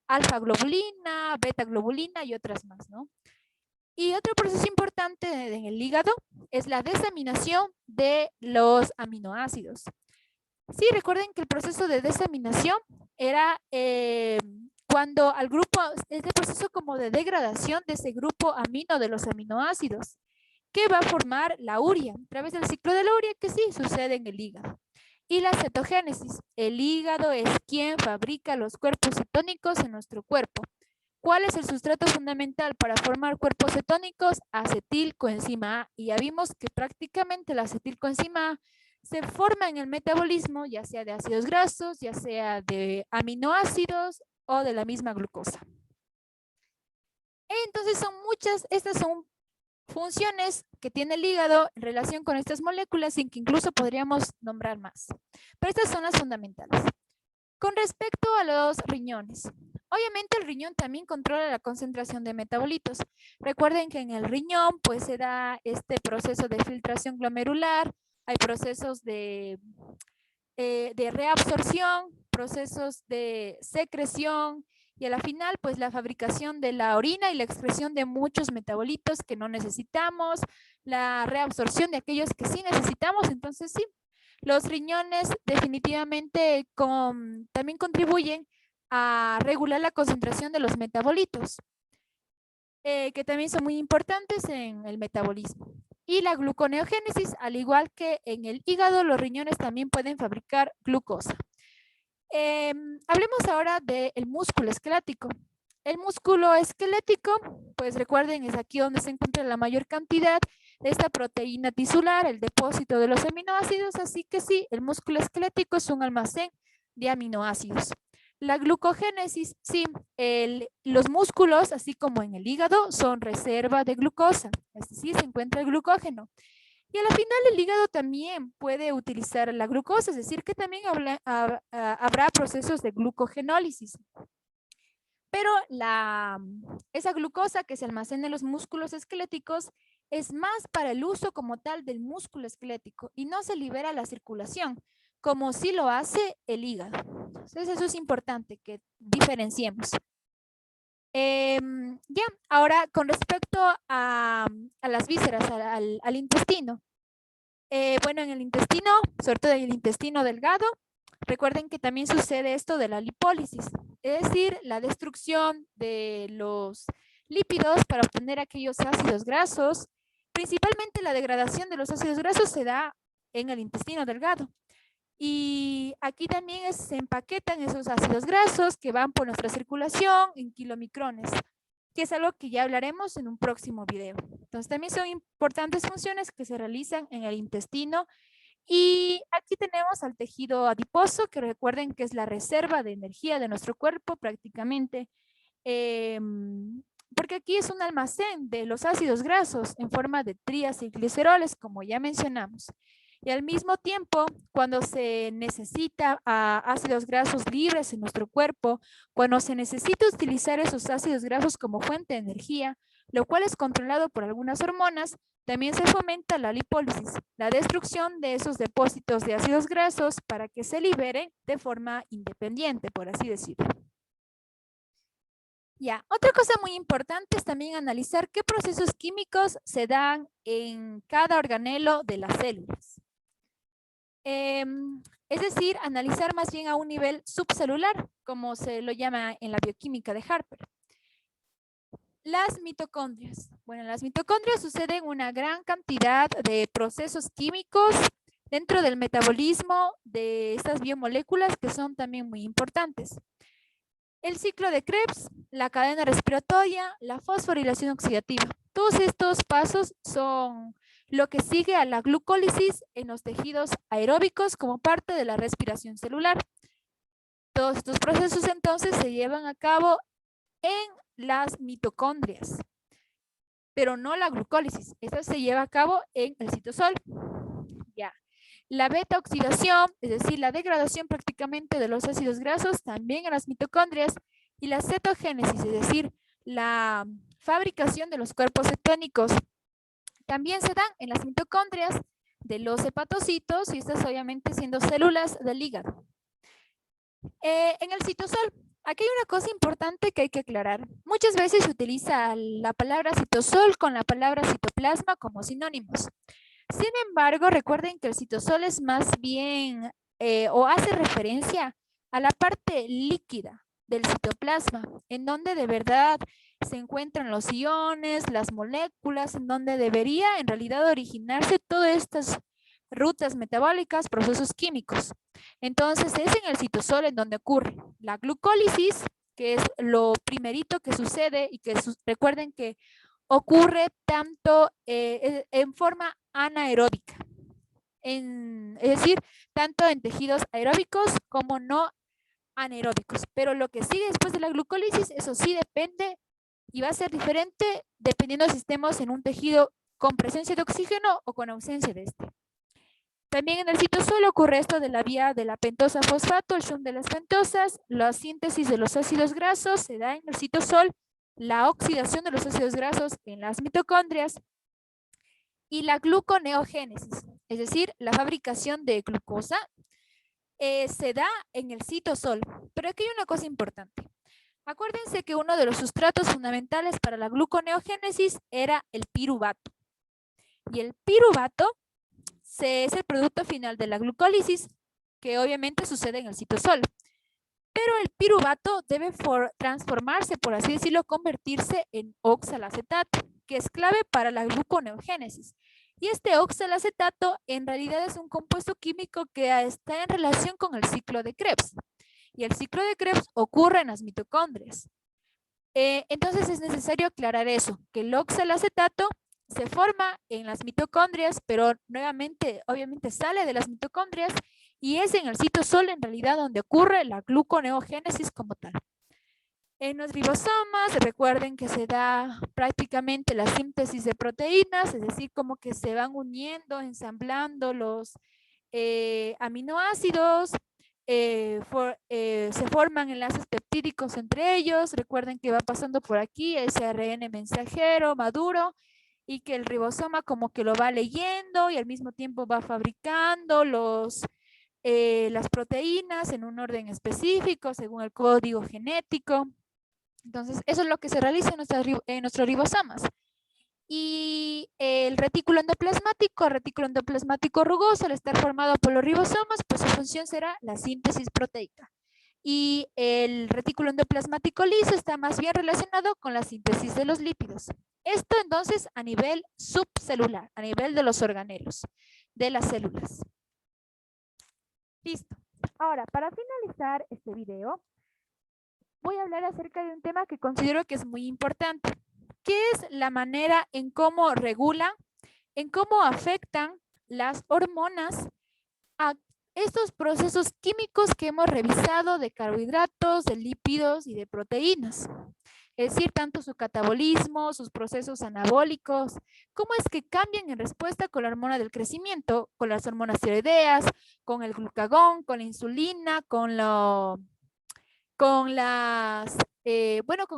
S1: alfa-globulina, beta-globulina y otras más, ¿no? Y otro proceso importante en el hígado es la desaminación de los aminoácidos. Sí, recuerden que el proceso de desaminación era cuando al grupo, es el proceso como de degradación de ese grupo amino de los aminoácidos, que va a formar la urea, a través del ciclo de la urea que sí sucede en el hígado. Y la cetogénesis, el hígado es quien fabrica los cuerpos cetónicos en nuestro cuerpo. ¿Cuál es el sustrato fundamental para formar cuerpos cetónicos? Acetilcoenzima A. Y ya vimos que prácticamente la acetilcoenzima A se forma en el metabolismo, ya sea de ácidos grasos, ya sea de aminoácidos o de la misma glucosa. Entonces son muchas, estas son funciones que tiene el hígado en relación con estas moléculas, sin que incluso podríamos nombrar más. Pero estas son las fundamentales. Con respecto a los riñones, obviamente el riñón también controla la concentración de metabolitos. Recuerden que en el riñón pues se da este proceso de filtración glomerular, hay procesos de reabsorción, procesos de secreción y a la final pues la fabricación de la orina y la excreción de muchos metabolitos que no necesitamos, la reabsorción de aquellos que sí necesitamos, entonces sí, los riñones definitivamente también contribuyen a regular la concentración de los metabolitos, que también son muy importantes en el metabolismo. Y la gluconeogénesis, al igual que en el hígado, los riñones también pueden fabricar glucosa. Hablemos ahora del músculo esquelético. El músculo esquelético, pues recuerden, es aquí donde se encuentra la mayor cantidad de esta proteína tisular, el depósito de los aminoácidos, así que sí, el músculo esquelético es un almacén de aminoácidos. La glucogénesis, sí, los músculos, así como en el hígado, son reserva de glucosa, es decir, se encuentra el glucógeno. Y a la final el hígado también puede utilizar la glucosa, es decir, que también habrá procesos de glucogenólisis. Pero esa glucosa que se almacena en los músculos esqueléticos es más para el uso como tal del músculo esquelético y no se libera a la circulación, como sí lo hace el hígado. Entonces eso es importante que diferenciemos. Ya, ahora con respecto a las vísceras, al intestino. Bueno, en el intestino, sobre todo en el intestino delgado, recuerden que también sucede esto de la lipólisis, es decir, la destrucción de los lípidos para obtener aquellos ácidos grasos. Principalmente la degradación de los ácidos grasos se da en el intestino delgado. Y aquí también se empaquetan esos ácidos grasos que van por nuestra circulación en kilomicrones, que es algo que ya hablaremos en un próximo video. Entonces también son importantes funciones que se realizan en el intestino. Y aquí tenemos al tejido adiposo, que recuerden que es la reserva de energía de nuestro cuerpo prácticamente, porque aquí es un almacén de los ácidos grasos en forma de trías y gliceroles, como ya mencionamos. Y al mismo tiempo, cuando se necesita ácidos grasos libres en nuestro cuerpo, cuando se necesita utilizar esos ácidos grasos como fuente de energía, lo cual es controlado por algunas hormonas, también se fomenta la lipólisis, la destrucción de esos depósitos de ácidos grasos para que se liberen de forma independiente, por así decirlo. Ya, otra cosa muy importante es también analizar qué procesos químicos se dan en cada organelo de las células. Es decir, analizar más bien a un nivel subcelular, como se lo llama en la bioquímica de Harper. Las mitocondrias. Bueno, en las mitocondrias suceden una gran cantidad de procesos químicos dentro del metabolismo de estas biomoléculas que son también muy importantes. El ciclo de Krebs, la cadena respiratoria, la fosforilación oxidativa. Todos estos pasos son lo que sigue a la glucólisis en los tejidos aeróbicos como parte de la respiración celular. Todos estos procesos entonces se llevan a cabo en las mitocondrias, pero no la glucólisis. Esta se lleva a cabo en el citosol. Ya. La beta oxidación, es decir, la degradación prácticamente de los ácidos grasos, también en las mitocondrias, y la cetogénesis, es decir, la fabricación de los cuerpos cetónicos, también se dan en las mitocondrias de los hepatocitos, y estas obviamente siendo células del hígado. En el citosol, aquí hay una cosa importante que hay que aclarar. Muchas veces se utiliza la palabra citosol con la palabra citoplasma como sinónimos. Sin embargo, recuerden que el citosol es más bien o hace referencia a la parte líquida del citoplasma, en donde de verdad se encuentran los iones, las moléculas, en donde debería en realidad originarse todas estas rutas metabólicas, procesos químicos. Entonces es en el citosol en donde ocurre la glucólisis, que es lo primerito que sucede y que recuerden que ocurre tanto en forma anaeróbica, es decir, tanto en tejidos aeróbicos como no anaeróbicos. Pero lo que sigue después de la glucólisis, eso sí depende y va a ser diferente dependiendo si estemos en un tejido con presencia de oxígeno o con ausencia de este. También en el citosol ocurre esto de la vía de la pentosa fosfato, el shunt de las pentosas, la síntesis de los ácidos grasos, se da en el citosol, la oxidación de los ácidos grasos en las mitocondrias y la gluconeogénesis, es decir, la fabricación de glucosa, se da en el citosol. Pero aquí hay una cosa importante. Acuérdense que uno de los sustratos fundamentales para la gluconeogénesis era el piruvato. Y el piruvato es el producto final de la glucólisis, que obviamente sucede en el citosol. Pero el piruvato debe transformarse, por así decirlo, convertirse en oxalacetato, que es clave para la gluconeogénesis. Y este oxalacetato en realidad es un compuesto químico que está en relación con el ciclo de Krebs. Y el ciclo de Krebs ocurre en las mitocondrias. Entonces es necesario aclarar eso, que el oxalacetato se forma en las mitocondrias, pero nuevamente, obviamente sale de las mitocondrias y es en el citosol en realidad donde ocurre la gluconeogénesis como tal. En los ribosomas, recuerden que se da prácticamente la síntesis de proteínas, es decir, como que se van uniendo, ensamblando los aminoácidos, se forman enlaces peptídicos entre ellos. Recuerden que va pasando por aquí ese ARN mensajero maduro y que el ribosoma como que lo va leyendo y al mismo tiempo va fabricando las proteínas en un orden específico según el código genético. Entonces, eso es lo que se realiza en nuestros ribosomas. Y el retículo endoplasmático rugoso, al estar formado por los ribosomas, pues su función será la síntesis proteica. Y el retículo endoplasmático liso está más bien relacionado con la síntesis de los lípidos. Esto entonces a nivel subcelular, a nivel de los organelos, de las células. Listo. Ahora, para finalizar este video, voy a hablar acerca de un tema que considero que es muy importante, que es la manera en cómo regulan, en cómo afectan las hormonas a estos procesos químicos que hemos revisado de carbohidratos, de lípidos y de proteínas. Es decir, tanto su catabolismo, sus procesos anabólicos, cómo es que cambian en respuesta con la hormona del crecimiento, con las hormonas tiroideas, con el glucagón, con la insulina, con con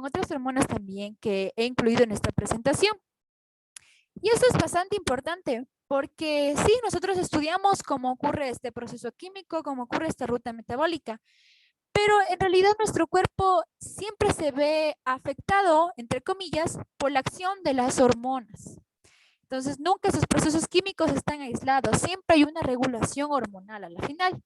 S1: otras hormonas también que he incluido en esta presentación. Y esto es bastante importante porque sí, nosotros estudiamos cómo ocurre este proceso químico, cómo ocurre esta ruta metabólica, pero en realidad nuestro cuerpo siempre se ve afectado, entre comillas, por la acción de las hormonas. Entonces, nunca esos procesos químicos están aislados, siempre hay una regulación hormonal a la final.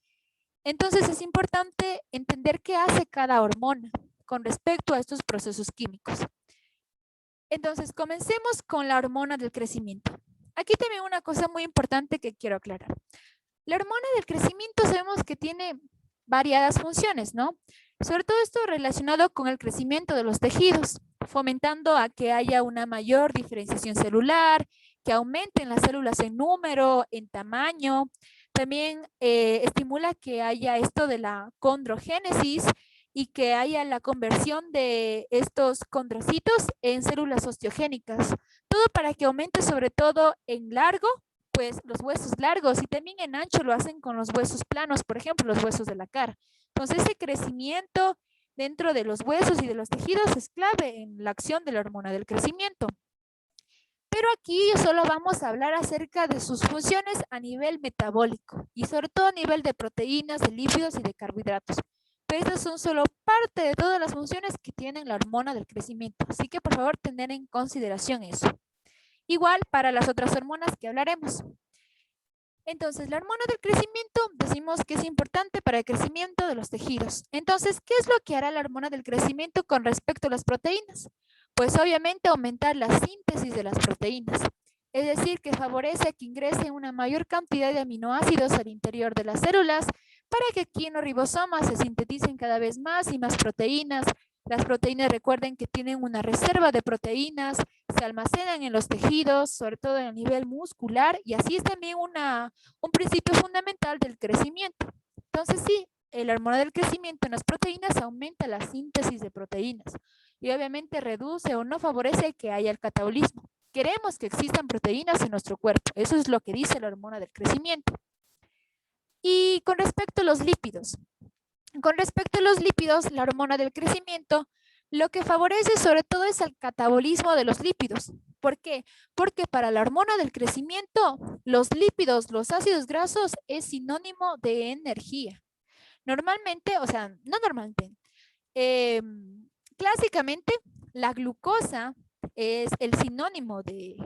S1: Entonces, es importante entender qué hace cada hormona con respecto a estos procesos químicos. Entonces, comencemos con la hormona del crecimiento. Aquí también una cosa muy importante que quiero aclarar. La hormona del crecimiento sabemos que tiene variadas funciones, ¿no? Sobre todo esto relacionado con el crecimiento de los tejidos, fomentando a que haya una mayor diferenciación celular, que aumenten las células en número, en tamaño. También estimula que haya esto de la condrogénesis y que haya la conversión de estos condrocitos en células osteogénicas. Todo para que aumente sobre todo en largo, pues los huesos largos, y también en ancho lo hacen con los huesos planos, por ejemplo, los huesos de la cara. Entonces, ese crecimiento dentro de los huesos y de los tejidos es clave en la acción de la hormona del crecimiento. Pero aquí solo vamos a hablar acerca de sus funciones a nivel metabólico y sobre todo a nivel de proteínas, de lípidos y de carbohidratos. Pero estas son solo parte de todas las funciones que tiene la hormona del crecimiento. Así que por favor tener en consideración eso. Igual para las otras hormonas que hablaremos. Entonces, la hormona del crecimiento decimos que es importante para el crecimiento de los tejidos. Entonces, ¿qué es lo que hará la hormona del crecimiento con respecto a las proteínas? Pues obviamente aumentar la síntesis de las proteínas. Es decir, que favorece que ingresen una mayor cantidad de aminoácidos al interior de las células para que aquí en los ribosomas se sinteticen cada vez más y más proteínas. Las proteínas, recuerden que tienen una reserva de proteínas, se almacenan en los tejidos, sobre todo en el nivel muscular, y así es también un principio fundamental del crecimiento. Entonces sí, la hormona del crecimiento en las proteínas aumenta la síntesis de proteínas y obviamente reduce o no favorece que haya el catabolismo. Queremos que existan proteínas en nuestro cuerpo, eso es lo que dice la hormona del crecimiento. Y con respecto a los lípidos, la hormona del crecimiento lo que favorece sobre todo es el catabolismo de los lípidos. ¿Por qué? Porque para la hormona del crecimiento, los lípidos, los ácidos grasos, es sinónimo de energía. Normalmente, o sea, no normalmente, clásicamente la glucosa es el sinónimo de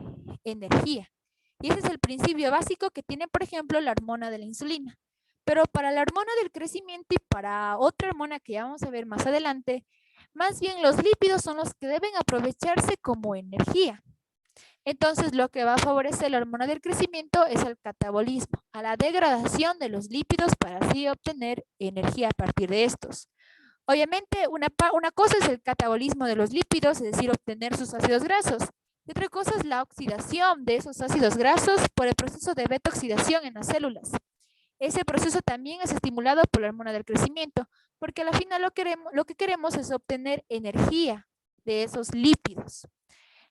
S1: energía. Y ese es el principio básico que tiene, por ejemplo, la hormona de la insulina. Pero para la hormona del crecimiento y para otra hormona que ya vamos a ver más adelante, más bien los lípidos son los que deben aprovecharse como energía. Entonces, lo que va a favorecer la hormona del crecimiento es el catabolismo, a la degradación de los lípidos para así obtener energía a partir de estos. Obviamente, una cosa es el catabolismo de los lípidos, es decir, obtener sus ácidos grasos. Y otra cosa es la oxidación de esos ácidos grasos por el proceso de beta-oxidación en las células. Ese proceso también es estimulado por la hormona del crecimiento, porque al final lo que queremos es obtener energía de esos lípidos.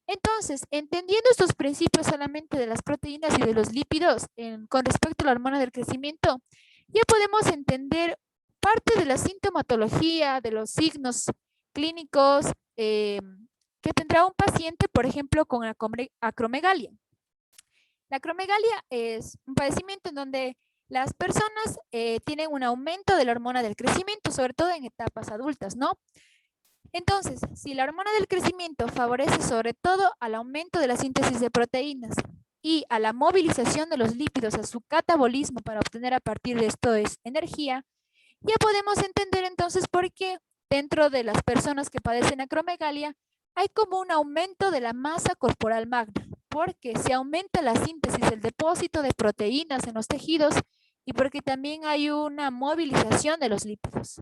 S1: Entonces, entendiendo estos principios solamente de las proteínas y de los lípidos con respecto a la hormona del crecimiento, ya podemos entender parte de la sintomatología, de los signos clínicos que tendrá un paciente, por ejemplo, con acromegalia. La acromegalia es un padecimiento en donde las personas tienen un aumento de la hormona del crecimiento, sobre todo en etapas adultas, ¿no? Entonces, si la hormona del crecimiento favorece sobre todo al aumento de la síntesis de proteínas y a la movilización de los lípidos a su catabolismo para obtener a partir de esto energía, ya podemos entender entonces por qué dentro de las personas que padecen acromegalia hay como un aumento de la masa corporal magna, porque se aumenta la síntesis, el depósito de proteínas en los tejidos y porque también hay una movilización de los lípidos.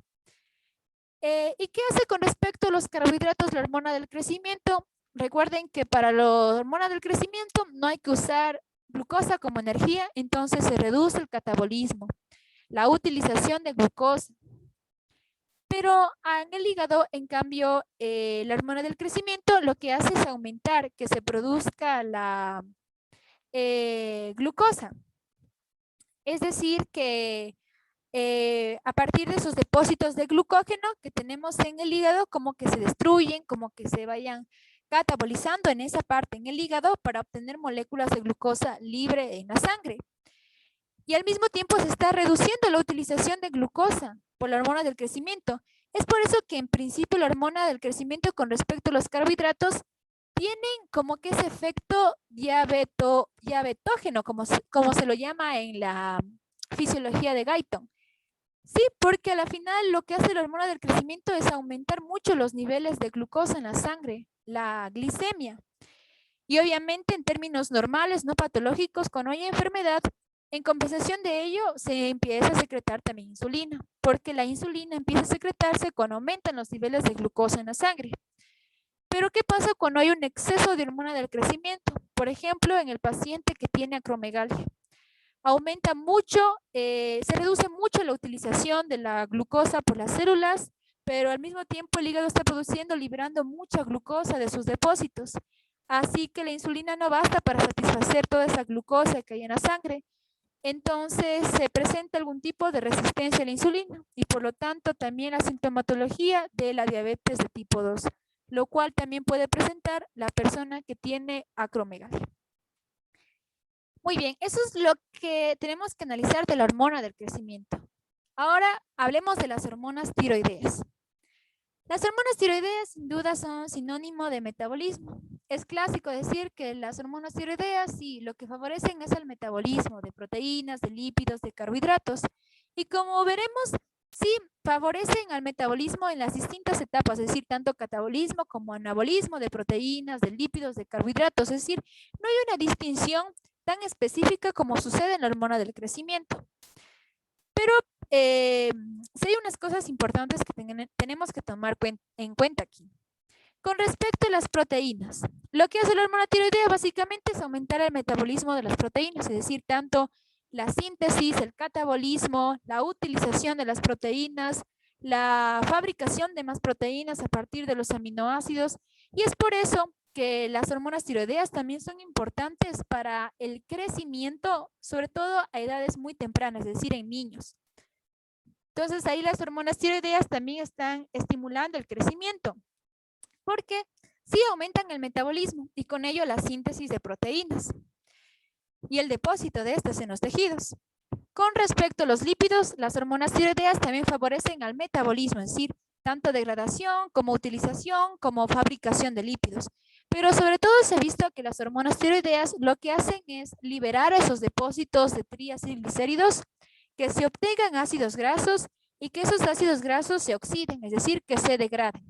S1: ¿Y qué hace con respecto a los carbohidratos la hormona del crecimiento? Recuerden que para la hormona del crecimiento no hay que usar glucosa como energía, entonces se reduce el catabolismo, la utilización de glucosa. Pero en el hígado, en cambio, la hormona del crecimiento lo que hace es aumentar que se produzca la glucosa. Es decir, que a partir de esos depósitos de glucógeno que tenemos en el hígado, como que se destruyen, como que se vayan catabolizando en esa parte en el hígado para obtener moléculas de glucosa libre en la sangre. Y al mismo tiempo se está reduciendo la utilización de glucosa por la hormona del crecimiento. Es por eso que en principio la hormona del crecimiento con respecto a los carbohidratos tienen como que ese efecto diabetógeno, como se lo llama en la fisiología de Guyton. Sí, porque a la final lo que hace la hormona del crecimiento es aumentar mucho los niveles de glucosa en la sangre, la glicemia. Y obviamente en términos normales, no patológicos, cuando hay enfermedad, en compensación de ello se empieza a secretar también insulina, porque la insulina empieza a secretarse cuando aumentan los niveles de glucosa en la sangre. Pero ¿qué pasa cuando hay un exceso de hormona del crecimiento? Por ejemplo, en el paciente que tiene acromegalia. Aumenta mucho, se reduce mucho la utilización de la glucosa por las células, pero al mismo tiempo el hígado está produciendo, liberando mucha glucosa de sus depósitos. Así que la insulina no basta para satisfacer toda esa glucosa que hay en la sangre. Entonces se presenta algún tipo de resistencia a la insulina y por lo tanto también la sintomatología de la diabetes de tipo 2, lo cual también puede presentar la persona que tiene acromegalia. Muy bien, eso es lo que tenemos que analizar de la hormona del crecimiento. Ahora hablemos de las hormonas tiroideas. Las hormonas tiroideas sin duda son sinónimo de metabolismo. es clásico decir que las hormonas tiroideas sí, lo que favorecen es el metabolismo de proteínas, de lípidos, de carbohidratos. Y como veremos, sí, favorecen al metabolismo en las distintas etapas, es decir, tanto catabolismo como anabolismo de proteínas, de lípidos, de carbohidratos. Es decir, no hay una distinción tan específica como sucede en la hormona del crecimiento. Pero sí hay unas cosas importantes que tenemos que tomar en cuenta aquí. Con respecto a las proteínas, lo que hace la hormona tiroidea básicamente es aumentar el metabolismo de las proteínas, es decir, tanto la síntesis, el catabolismo, la utilización de las proteínas, la fabricación de más proteínas a partir de los aminoácidos, y es por eso que las hormonas tiroideas también son importantes para el crecimiento, sobre todo a edades muy tempranas, es decir, en niños. Entonces ahí las hormonas tiroideas también están estimulando el crecimiento, porque sí aumentan el metabolismo y con ello la síntesis de proteínas y el depósito de estas en los tejidos. Con respecto a los lípidos, las hormonas tiroideas también favorecen al metabolismo, es decir, tanto degradación como utilización como fabricación de lípidos. Pero sobre todo se ha visto que las hormonas tiroideas lo que hacen es liberar esos depósitos de triacilglicéridos, que se obtengan ácidos grasos y que esos ácidos grasos se oxiden, es decir, que se degraden.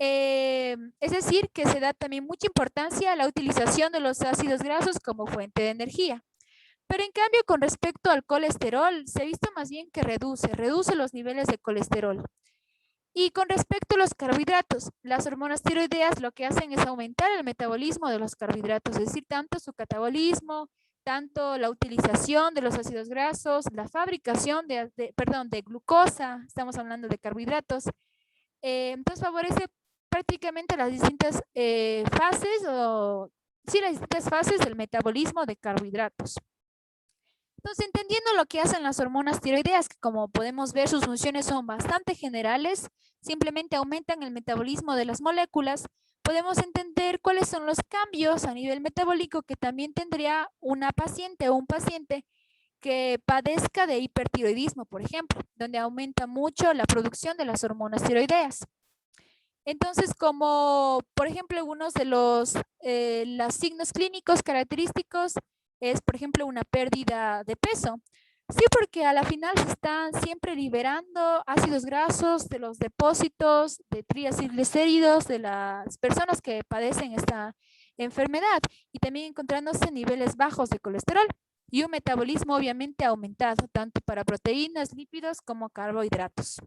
S1: Es decir, que se da también mucha importancia a la utilización de los ácidos grasos como fuente de energía. Pero en cambio, con respecto al colesterol, se ha visto más bien que reduce los niveles de colesterol. Y con respecto a los carbohidratos, las hormonas tiroideas lo que hacen es aumentar el metabolismo de los carbohidratos, es decir, tanto su catabolismo, tanto la utilización de los ácidos grasos, la fabricación de glucosa, estamos hablando de carbohidratos. Entonces favorece prácticamente las distintas las distintas fases del metabolismo de carbohidratos. Entonces, entendiendo lo que hacen las hormonas tiroideas, que como podemos ver sus funciones son bastante generales, simplemente aumentan el metabolismo de las moléculas, podemos entender cuáles son los cambios a nivel metabólico que también tendría una paciente o un paciente que padezca de hipertiroidismo, por ejemplo, donde aumenta mucho la producción de las hormonas tiroideas. Entonces, como por ejemplo, algunos de los signos clínicos característicos es, por ejemplo, una pérdida de peso. Sí, porque a la final se están siempre liberando ácidos grasos de los depósitos de triacilglicéridos de las personas que padecen esta enfermedad y también encontrándose niveles bajos de colesterol y un metabolismo obviamente aumentado, tanto para proteínas, lípidos como carbohidratos.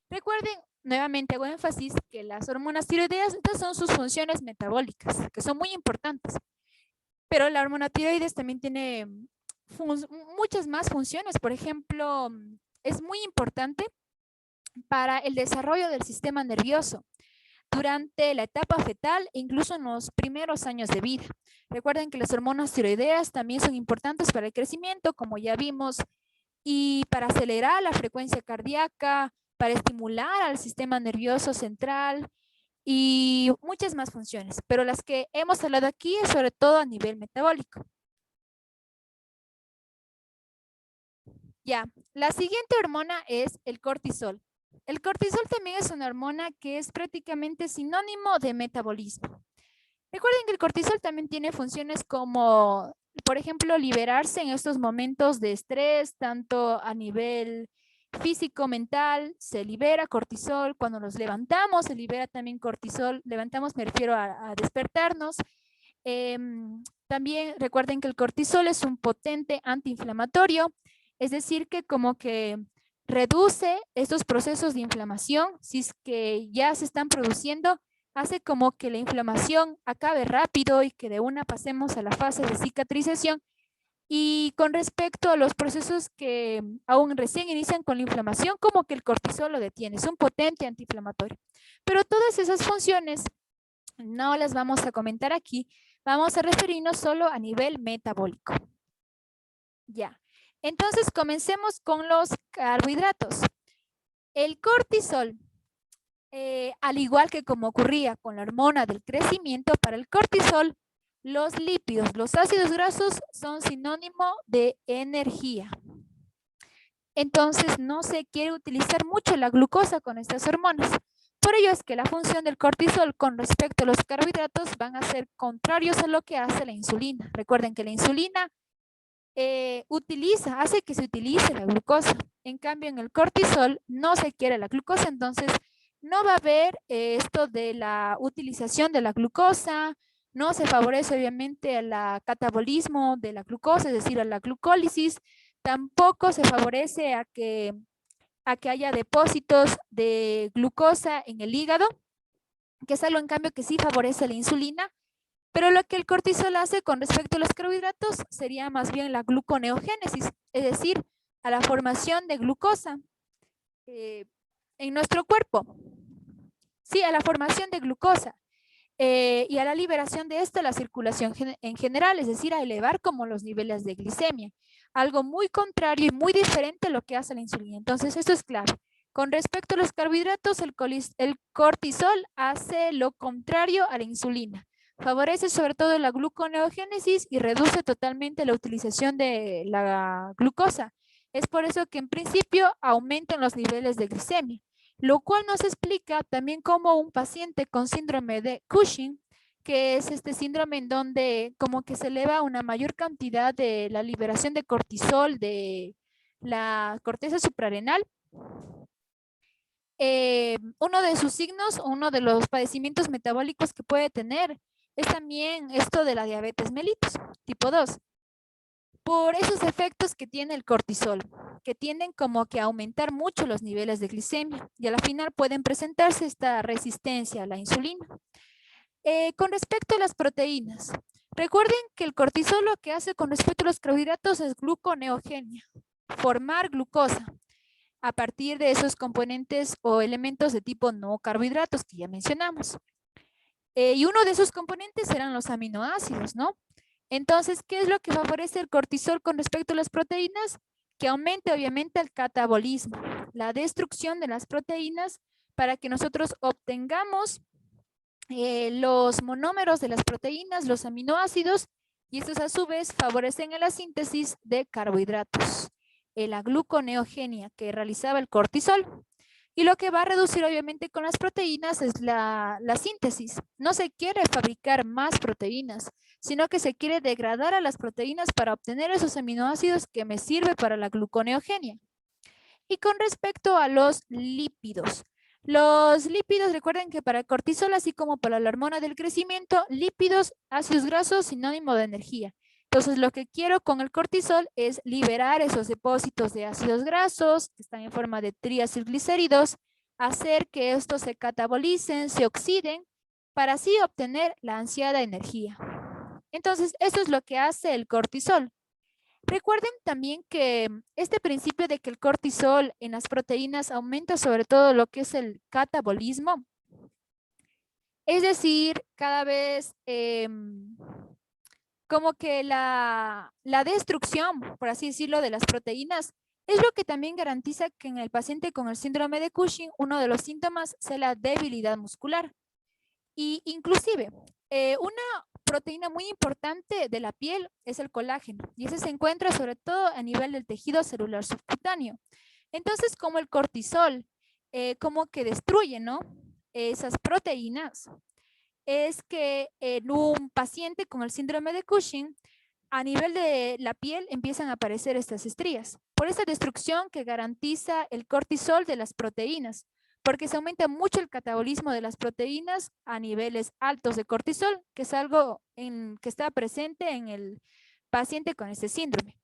S1: Recuerden, nuevamente hago énfasis que las hormonas tiroideas, estas son sus funciones metabólicas, que son muy importantes. Pero la hormona tiroides también tiene muchas más funciones. Por ejemplo, es muy importante para el desarrollo del sistema nervioso durante la etapa fetal e incluso en los primeros años de vida. Recuerden que las hormonas tiroideas también son importantes para el crecimiento, como ya vimos, y para acelerar la frecuencia cardíaca, para estimular al sistema nervioso central y muchas más funciones, pero las que hemos hablado aquí es sobre todo a nivel metabólico. Ya, la siguiente hormona es el cortisol. El cortisol también es una hormona que es prácticamente sinónimo de metabolismo. Recuerden que el cortisol también tiene funciones como, por ejemplo, liberarse en estos momentos de estrés, tanto a nivel físico, mental, se libera cortisol. Cuando nos levantamos, se libera también cortisol. Levantamos, me refiero a despertarnos. También recuerden que el cortisol es un potente antiinflamatorio, es decir, que como que reduce estos procesos de inflamación, si es que ya se están produciendo, hace como que la inflamación acabe rápido y que de una pasemos a la fase de cicatrización. Y con respecto a los procesos que aún recién inician con la inflamación, como que el cortisol lo detiene, es un potente antiinflamatorio. Pero todas esas funciones no las vamos a comentar aquí, vamos a referirnos solo a nivel metabólico. Ya, entonces comencemos con los carbohidratos. El cortisol, al igual que como ocurría con la hormona del crecimiento, para el cortisol, los lípidos, los ácidos grasos son sinónimo de energía. Entonces no se quiere utilizar mucho la glucosa con estas hormonas, Por ello es que la función del cortisol con respecto a los carbohidratos van a ser contrarios a lo que hace la insulina. Recuerden que la insulina hace que se utilice la glucosa. En cambio, en el cortisol no se quiere la glucosa, entonces no va a haber esto de la utilización de la glucosa, no se favorece obviamente el catabolismo de la glucosa, es decir, a la glucólisis, tampoco se favorece a que haya depósitos de glucosa en el hígado, que es algo en cambio que sí favorece la insulina, pero lo que el cortisol hace con respecto a los carbohidratos sería más bien la gluconeogénesis, es decir, a la formación de glucosa en nuestro cuerpo. Sí, a la formación de glucosa y a la liberación de esta a la circulación en general, es decir, a elevar como los niveles de glicemia. Algo muy contrario y muy diferente a lo que hace la insulina. Entonces, esto es clave. Con respecto a los carbohidratos, el cortisol hace lo contrario a la insulina. Favorece sobre todo la gluconeogénesis y reduce totalmente la utilización de la glucosa. Es por eso que en principio aumentan los niveles de glicemia, lo cual nos explica también cómo un paciente con síndrome de Cushing, que es este síndrome en donde como que se eleva una mayor cantidad de la liberación de cortisol de la corteza suprarrenal, uno de sus signos, uno de los padecimientos metabólicos que puede tener es también esto de la diabetes mellitus tipo 2, por esos efectos que tiene el cortisol, que tienden como que a aumentar mucho los niveles de glicemia y a la final pueden presentarse esta resistencia a la insulina. Con respecto a las proteínas, recuerden que el cortisol lo que hace con respecto a los carbohidratos es gluconeogenia, formar glucosa a partir de esos componentes o elementos de tipo no carbohidratos que ya mencionamos. Y uno de esos componentes serán los aminoácidos, ¿no? Entonces, ¿qué es lo que favorece el cortisol con respecto a las proteínas? Que aumente obviamente el catabolismo, la destrucción de las proteínas para que nosotros obtengamos los monómeros de las proteínas, los aminoácidos, y estos a su vez favorecen en la síntesis de carbohidratos, la gluconeogenia que realizaba el cortisol. Y lo que va a reducir obviamente con las proteínas es la síntesis. No se quiere fabricar más proteínas, sino que se quiere degradar a las proteínas para obtener esos aminoácidos que me sirven para la gluconeogenia. Y con respecto a los lípidos, recuerden que para el cortisol, así como para la hormona del crecimiento, lípidos, ácidos grasos, sinónimo de energía. Entonces, lo que quiero con el cortisol es liberar esos depósitos de ácidos grasos que están en forma de triacilglicéridos, hacer que estos se catabolicen, se oxiden, para así obtener la ansiada energía. Entonces, esto es lo que hace el cortisol. Recuerden también que este principio de que el cortisol en las proteínas aumenta sobre todo lo que es el catabolismo, es decir, cada vez como que la destrucción, por así decirlo, de las proteínas, es lo que también garantiza que en el paciente con el síndrome de Cushing, uno de los síntomas sea la debilidad muscular. Y inclusive, una proteína muy importante de la piel es el colágeno, y ese se encuentra sobre todo a nivel del tejido celular subcutáneo. Entonces, como el cortisol, como que destruye, ¿no? Esas proteínas, es que en un paciente con el síndrome de Cushing, a nivel de la piel empiezan a aparecer estas estrías, por esa destrucción que garantiza el cortisol de las proteínas, porque se aumenta mucho el catabolismo de las proteínas a niveles altos de cortisol, que es algo que está presente en el paciente con este síndrome.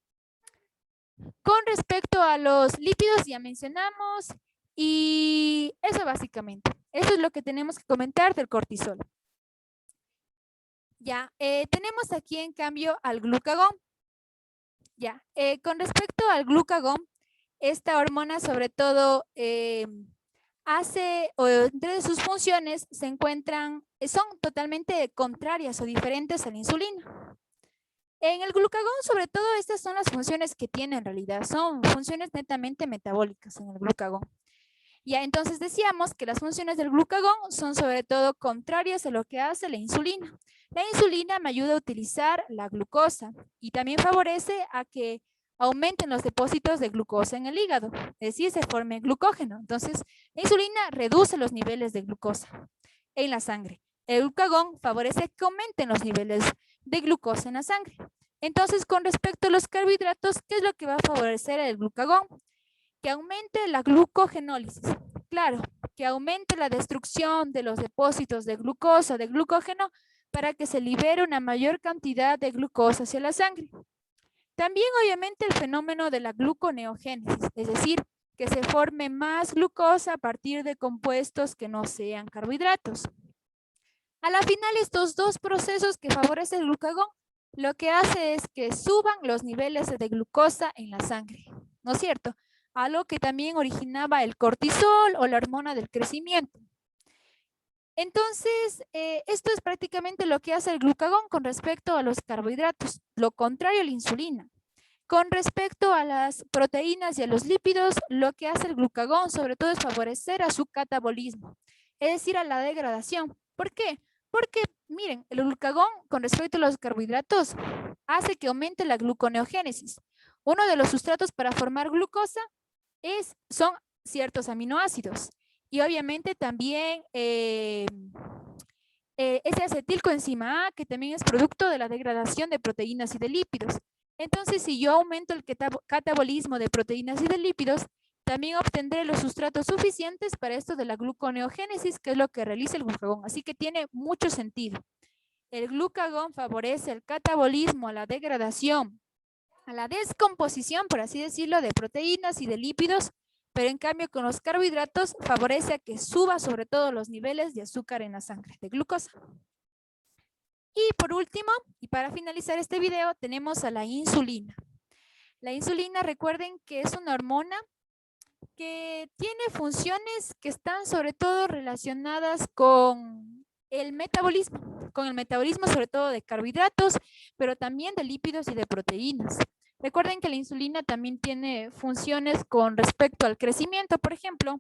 S1: Con respecto a los lípidos, ya mencionamos, y eso básicamente. Eso es lo que tenemos que comentar del cortisol. Ya, tenemos aquí en cambio al glucagón. Ya, con respecto al glucagón, esta hormona sobre todo hace, o entre sus funciones se encuentran, son totalmente contrarias o diferentes a la insulina. En el glucagón, sobre todo, estas son las funciones que tiene en realidad, son funciones netamente metabólicas en el glucagón. Ya, entonces decíamos que las funciones del glucagón son sobre todo contrarias a lo que hace la insulina. La insulina me ayuda a utilizar la glucosa y también favorece a que aumenten los depósitos de glucosa en el hígado, es decir, se forme glucógeno. Entonces, la insulina reduce los niveles de glucosa en la sangre. El glucagón favorece que aumenten los niveles de glucosa en la sangre. Entonces, con respecto a los carbohidratos, ¿qué es lo que va a favorecer el glucagón? Que aumente la glucogenólisis. Claro, que aumente la destrucción de los depósitos de glucosa, de glucógeno, para que se libere una mayor cantidad de glucosa hacia la sangre. También, obviamente, el fenómeno de la gluconeogénesis, es decir, que se forme más glucosa a partir de compuestos que no sean carbohidratos. A la final, estos dos procesos que favorecen el glucagón, lo que hace es que suban los niveles de glucosa en la sangre, ¿no es cierto? Algo que también originaba el cortisol o la hormona del crecimiento. Entonces, esto es prácticamente lo que hace el glucagón con respecto a los carbohidratos, lo contrario a la insulina. Con respecto a las proteínas y a los lípidos, lo que hace el glucagón sobre todo es favorecer a su catabolismo, es decir, a la degradación. ¿Por qué? Porque, miren, el glucagón con respecto a los carbohidratos hace que aumente la gluconeogénesis. Uno de los sustratos para formar glucosa son ciertos aminoácidos. Y obviamente también ese acetilcoenzima A, que también es producto de la degradación de proteínas y de lípidos. Entonces, si yo aumento el catabolismo de proteínas y de lípidos, también obtendré los sustratos suficientes para esto de la gluconeogénesis, que es lo que realiza el glucagón. Así que tiene mucho sentido. El glucagón favorece el catabolismo, a la degradación, a la descomposición, por así decirlo, de proteínas y de lípidos, pero en cambio con los carbohidratos favorece a que suba sobre todo los niveles de azúcar en la sangre, de glucosa. Y por último, y para finalizar este video, tenemos a la insulina. La insulina, recuerden que es una hormona que tiene funciones que están sobre todo relacionadas con el metabolismo sobre todo de carbohidratos, pero también de lípidos y de proteínas. Recuerden que la insulina también tiene funciones con respecto al crecimiento, por ejemplo,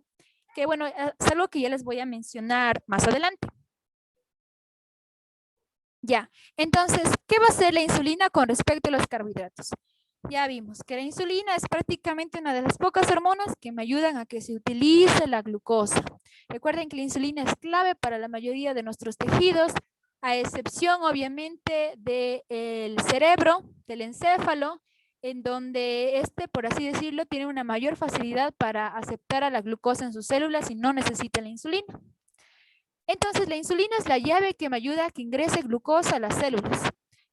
S1: que bueno, es algo que ya les voy a mencionar más adelante. Ya, entonces, ¿qué va a hacer la insulina con respecto a los carbohidratos? Ya vimos que la insulina es prácticamente una de las pocas hormonas que me ayudan a que se utilice la glucosa. Recuerden que la insulina es clave para la mayoría de nuestros tejidos, a excepción obviamente del cerebro, del encéfalo, en donde por así decirlo, tiene una mayor facilidad para aceptar a la glucosa en sus células y no necesita la insulina. Entonces, la insulina es la llave que me ayuda a que ingrese glucosa a las células.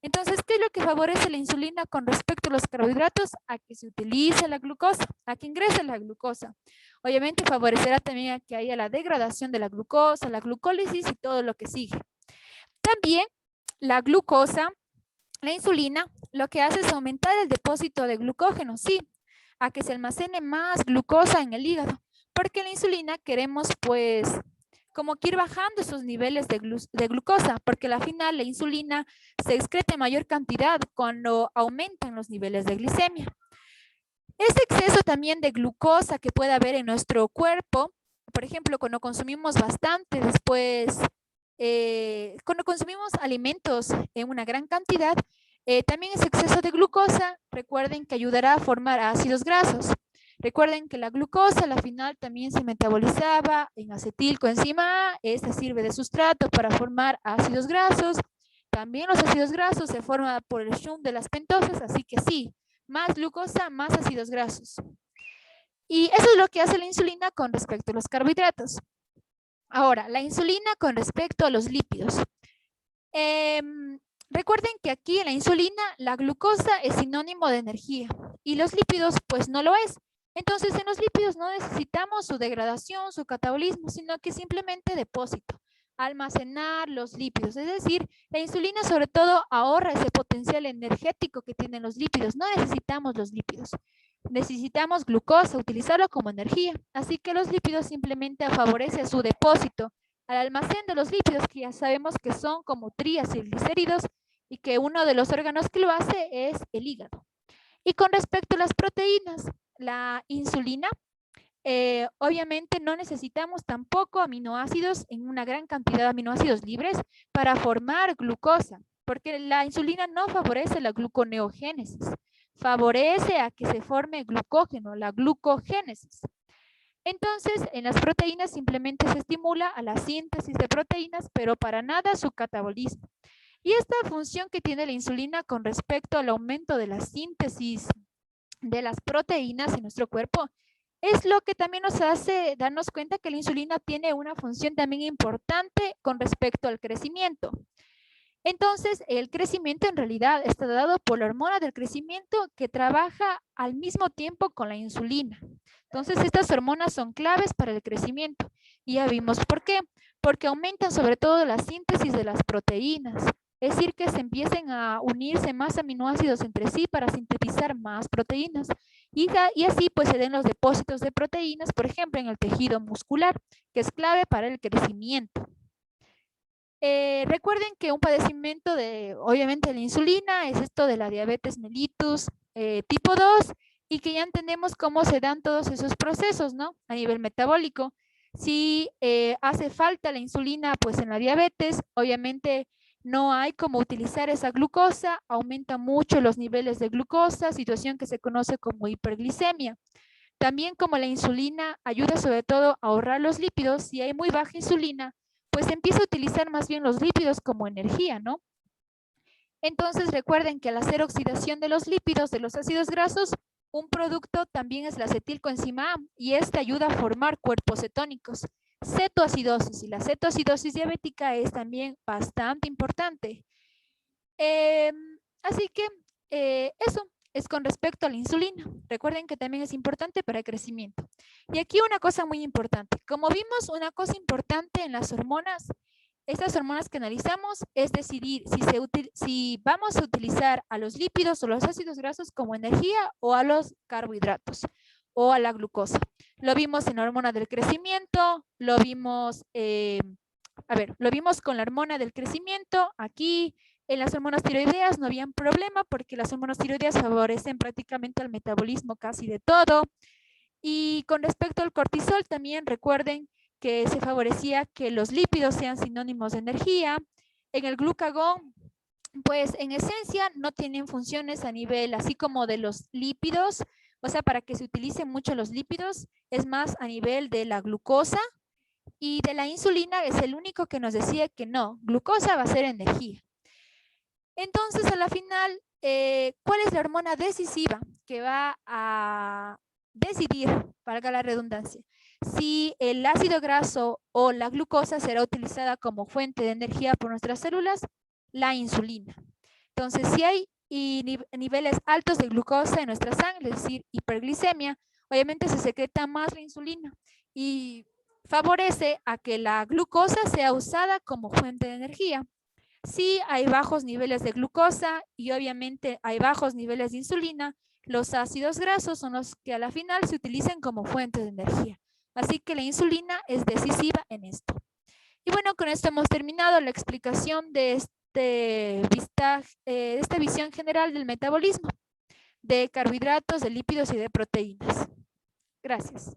S1: Entonces, ¿qué es lo que favorece la insulina con respecto a los carbohidratos? A que se utilice la glucosa, a que ingrese la glucosa. Obviamente favorecerá también a que haya la degradación de la glucosa, la glucólisis y todo lo que sigue. También la glucosa, la insulina, lo que hace es aumentar el depósito de glucógeno, sí, a que se almacene más glucosa en el hígado, porque la insulina queremos pues como que ir bajando esos niveles de glucosa, porque al final la insulina se excreta en mayor cantidad cuando aumentan los niveles de glicemia. Este exceso también de glucosa que puede haber en nuestro cuerpo, por ejemplo, cuando consumimos bastante, cuando consumimos alimentos en una gran cantidad, también ese exceso de glucosa, recuerden que ayudará a formar ácidos grasos. Recuerden que la glucosa al final también se metabolizaba en acetilcoenzima A. Este sirve de sustrato para formar ácidos grasos. También los ácidos grasos se forman por el shunt de las pentosas, así que sí, más glucosa, más ácidos grasos. Y eso es lo que hace la insulina con respecto a los carbohidratos. Ahora, la insulina con respecto a los lípidos. Recuerden que aquí en la insulina la glucosa es sinónimo de energía y los lípidos pues no lo es. Entonces en los lípidos no necesitamos su degradación, su catabolismo, sino que simplemente depósito, almacenar los lípidos. Es decir, la insulina sobre todo ahorra ese potencial energético que tienen los lípidos. No necesitamos los lípidos. Necesitamos glucosa, utilizarlo como energía. Así que los lípidos simplemente favorece su depósito al almacén de los lípidos, que ya sabemos que son como triacilglicéridos y que uno de los órganos que lo hace es el hígado. Y con respecto a las proteínas, la insulina, obviamente no necesitamos tampoco aminoácidos en una gran cantidad de aminoácidos libres para formar glucosa, porque la insulina no favorece la gluconeogénesis. favorece a que se forme glucógeno, la glucogénesis. Entonces, en las proteínas simplemente se estimula a la síntesis de proteínas, pero para nada su catabolismo. Y esta función que tiene la insulina con respecto al aumento de la síntesis de las proteínas en nuestro cuerpo es lo que también nos hace darnos cuenta que la insulina tiene una función también importante con respecto al crecimiento. Entonces, el crecimiento en realidad está dado por la hormona del crecimiento que trabaja al mismo tiempo con la insulina. Entonces, estas hormonas son claves para el crecimiento. Y ya vimos por qué. Porque aumentan sobre todo la síntesis de las proteínas. Es decir, que se empiecen a unirse más aminoácidos entre sí para sintetizar más proteínas. Y así pues se den los depósitos de proteínas, por ejemplo, en el tejido muscular, que es clave para el crecimiento. Recuerden que un padecimiento de, obviamente, la insulina es esto de la diabetes mellitus tipo 2 y que ya entendemos cómo se dan todos esos procesos, ¿no? A nivel metabólico. Si hace falta la insulina, pues en la diabetes, obviamente no hay cómo utilizar esa glucosa, aumenta mucho los niveles de glucosa, situación que se conoce como hiperglicemia. También como la insulina ayuda sobre todo a ahorrar los lípidos, si hay muy baja insulina, pues empieza a utilizar más bien los lípidos como energía, ¿no? Entonces recuerden que al hacer oxidación de los lípidos, de los ácidos grasos, un producto también es la acetilcoenzima A y este ayuda a formar cuerpos cetónicos. Cetoacidosis y la cetoacidosis diabética es también bastante importante. Así que eso es con respecto a la insulina. Recuerden que también es importante para el crecimiento. Y aquí una cosa muy importante. Como vimos, una cosa importante en las hormonas, estas hormonas que analizamos es decidir si vamos a utilizar a los lípidos o los ácidos grasos como energía o a los carbohidratos o a la glucosa. Lo vimos en la hormona del crecimiento, lo vimos, lo vimos con la hormona del crecimiento. Aquí en las hormonas tiroideas no había problema porque las hormonas tiroideas favorecen prácticamente el metabolismo casi de todo. Y con respecto al cortisol también recuerden que se favorecía que los lípidos sean sinónimos de energía. En el glucagón, pues en esencia no tienen funciones a nivel así como de los lípidos, o sea, para que se utilicen mucho los lípidos, es más a nivel de la glucosa y de la insulina es el único que nos decía que no, glucosa va a ser energía. Entonces, a la final, ¿cuál es la hormona decisiva que va a decidir, valga la redundancia, si el ácido graso o la glucosa será utilizada como fuente de energía por nuestras células? La insulina. Entonces, si hay niveles altos de glucosa en nuestra sangre, es decir, hiperglicemia, obviamente se secreta más la insulina y favorece a que la glucosa sea usada como fuente de energía. Si hay bajos niveles de glucosa y obviamente hay bajos niveles de insulina, los ácidos grasos son los que a la final se utilizan como fuente de energía. Así que la insulina es decisiva en esto. Y bueno, con esto hemos terminado la explicación de esta visión general del metabolismo, de carbohidratos, de lípidos y de proteínas. Gracias.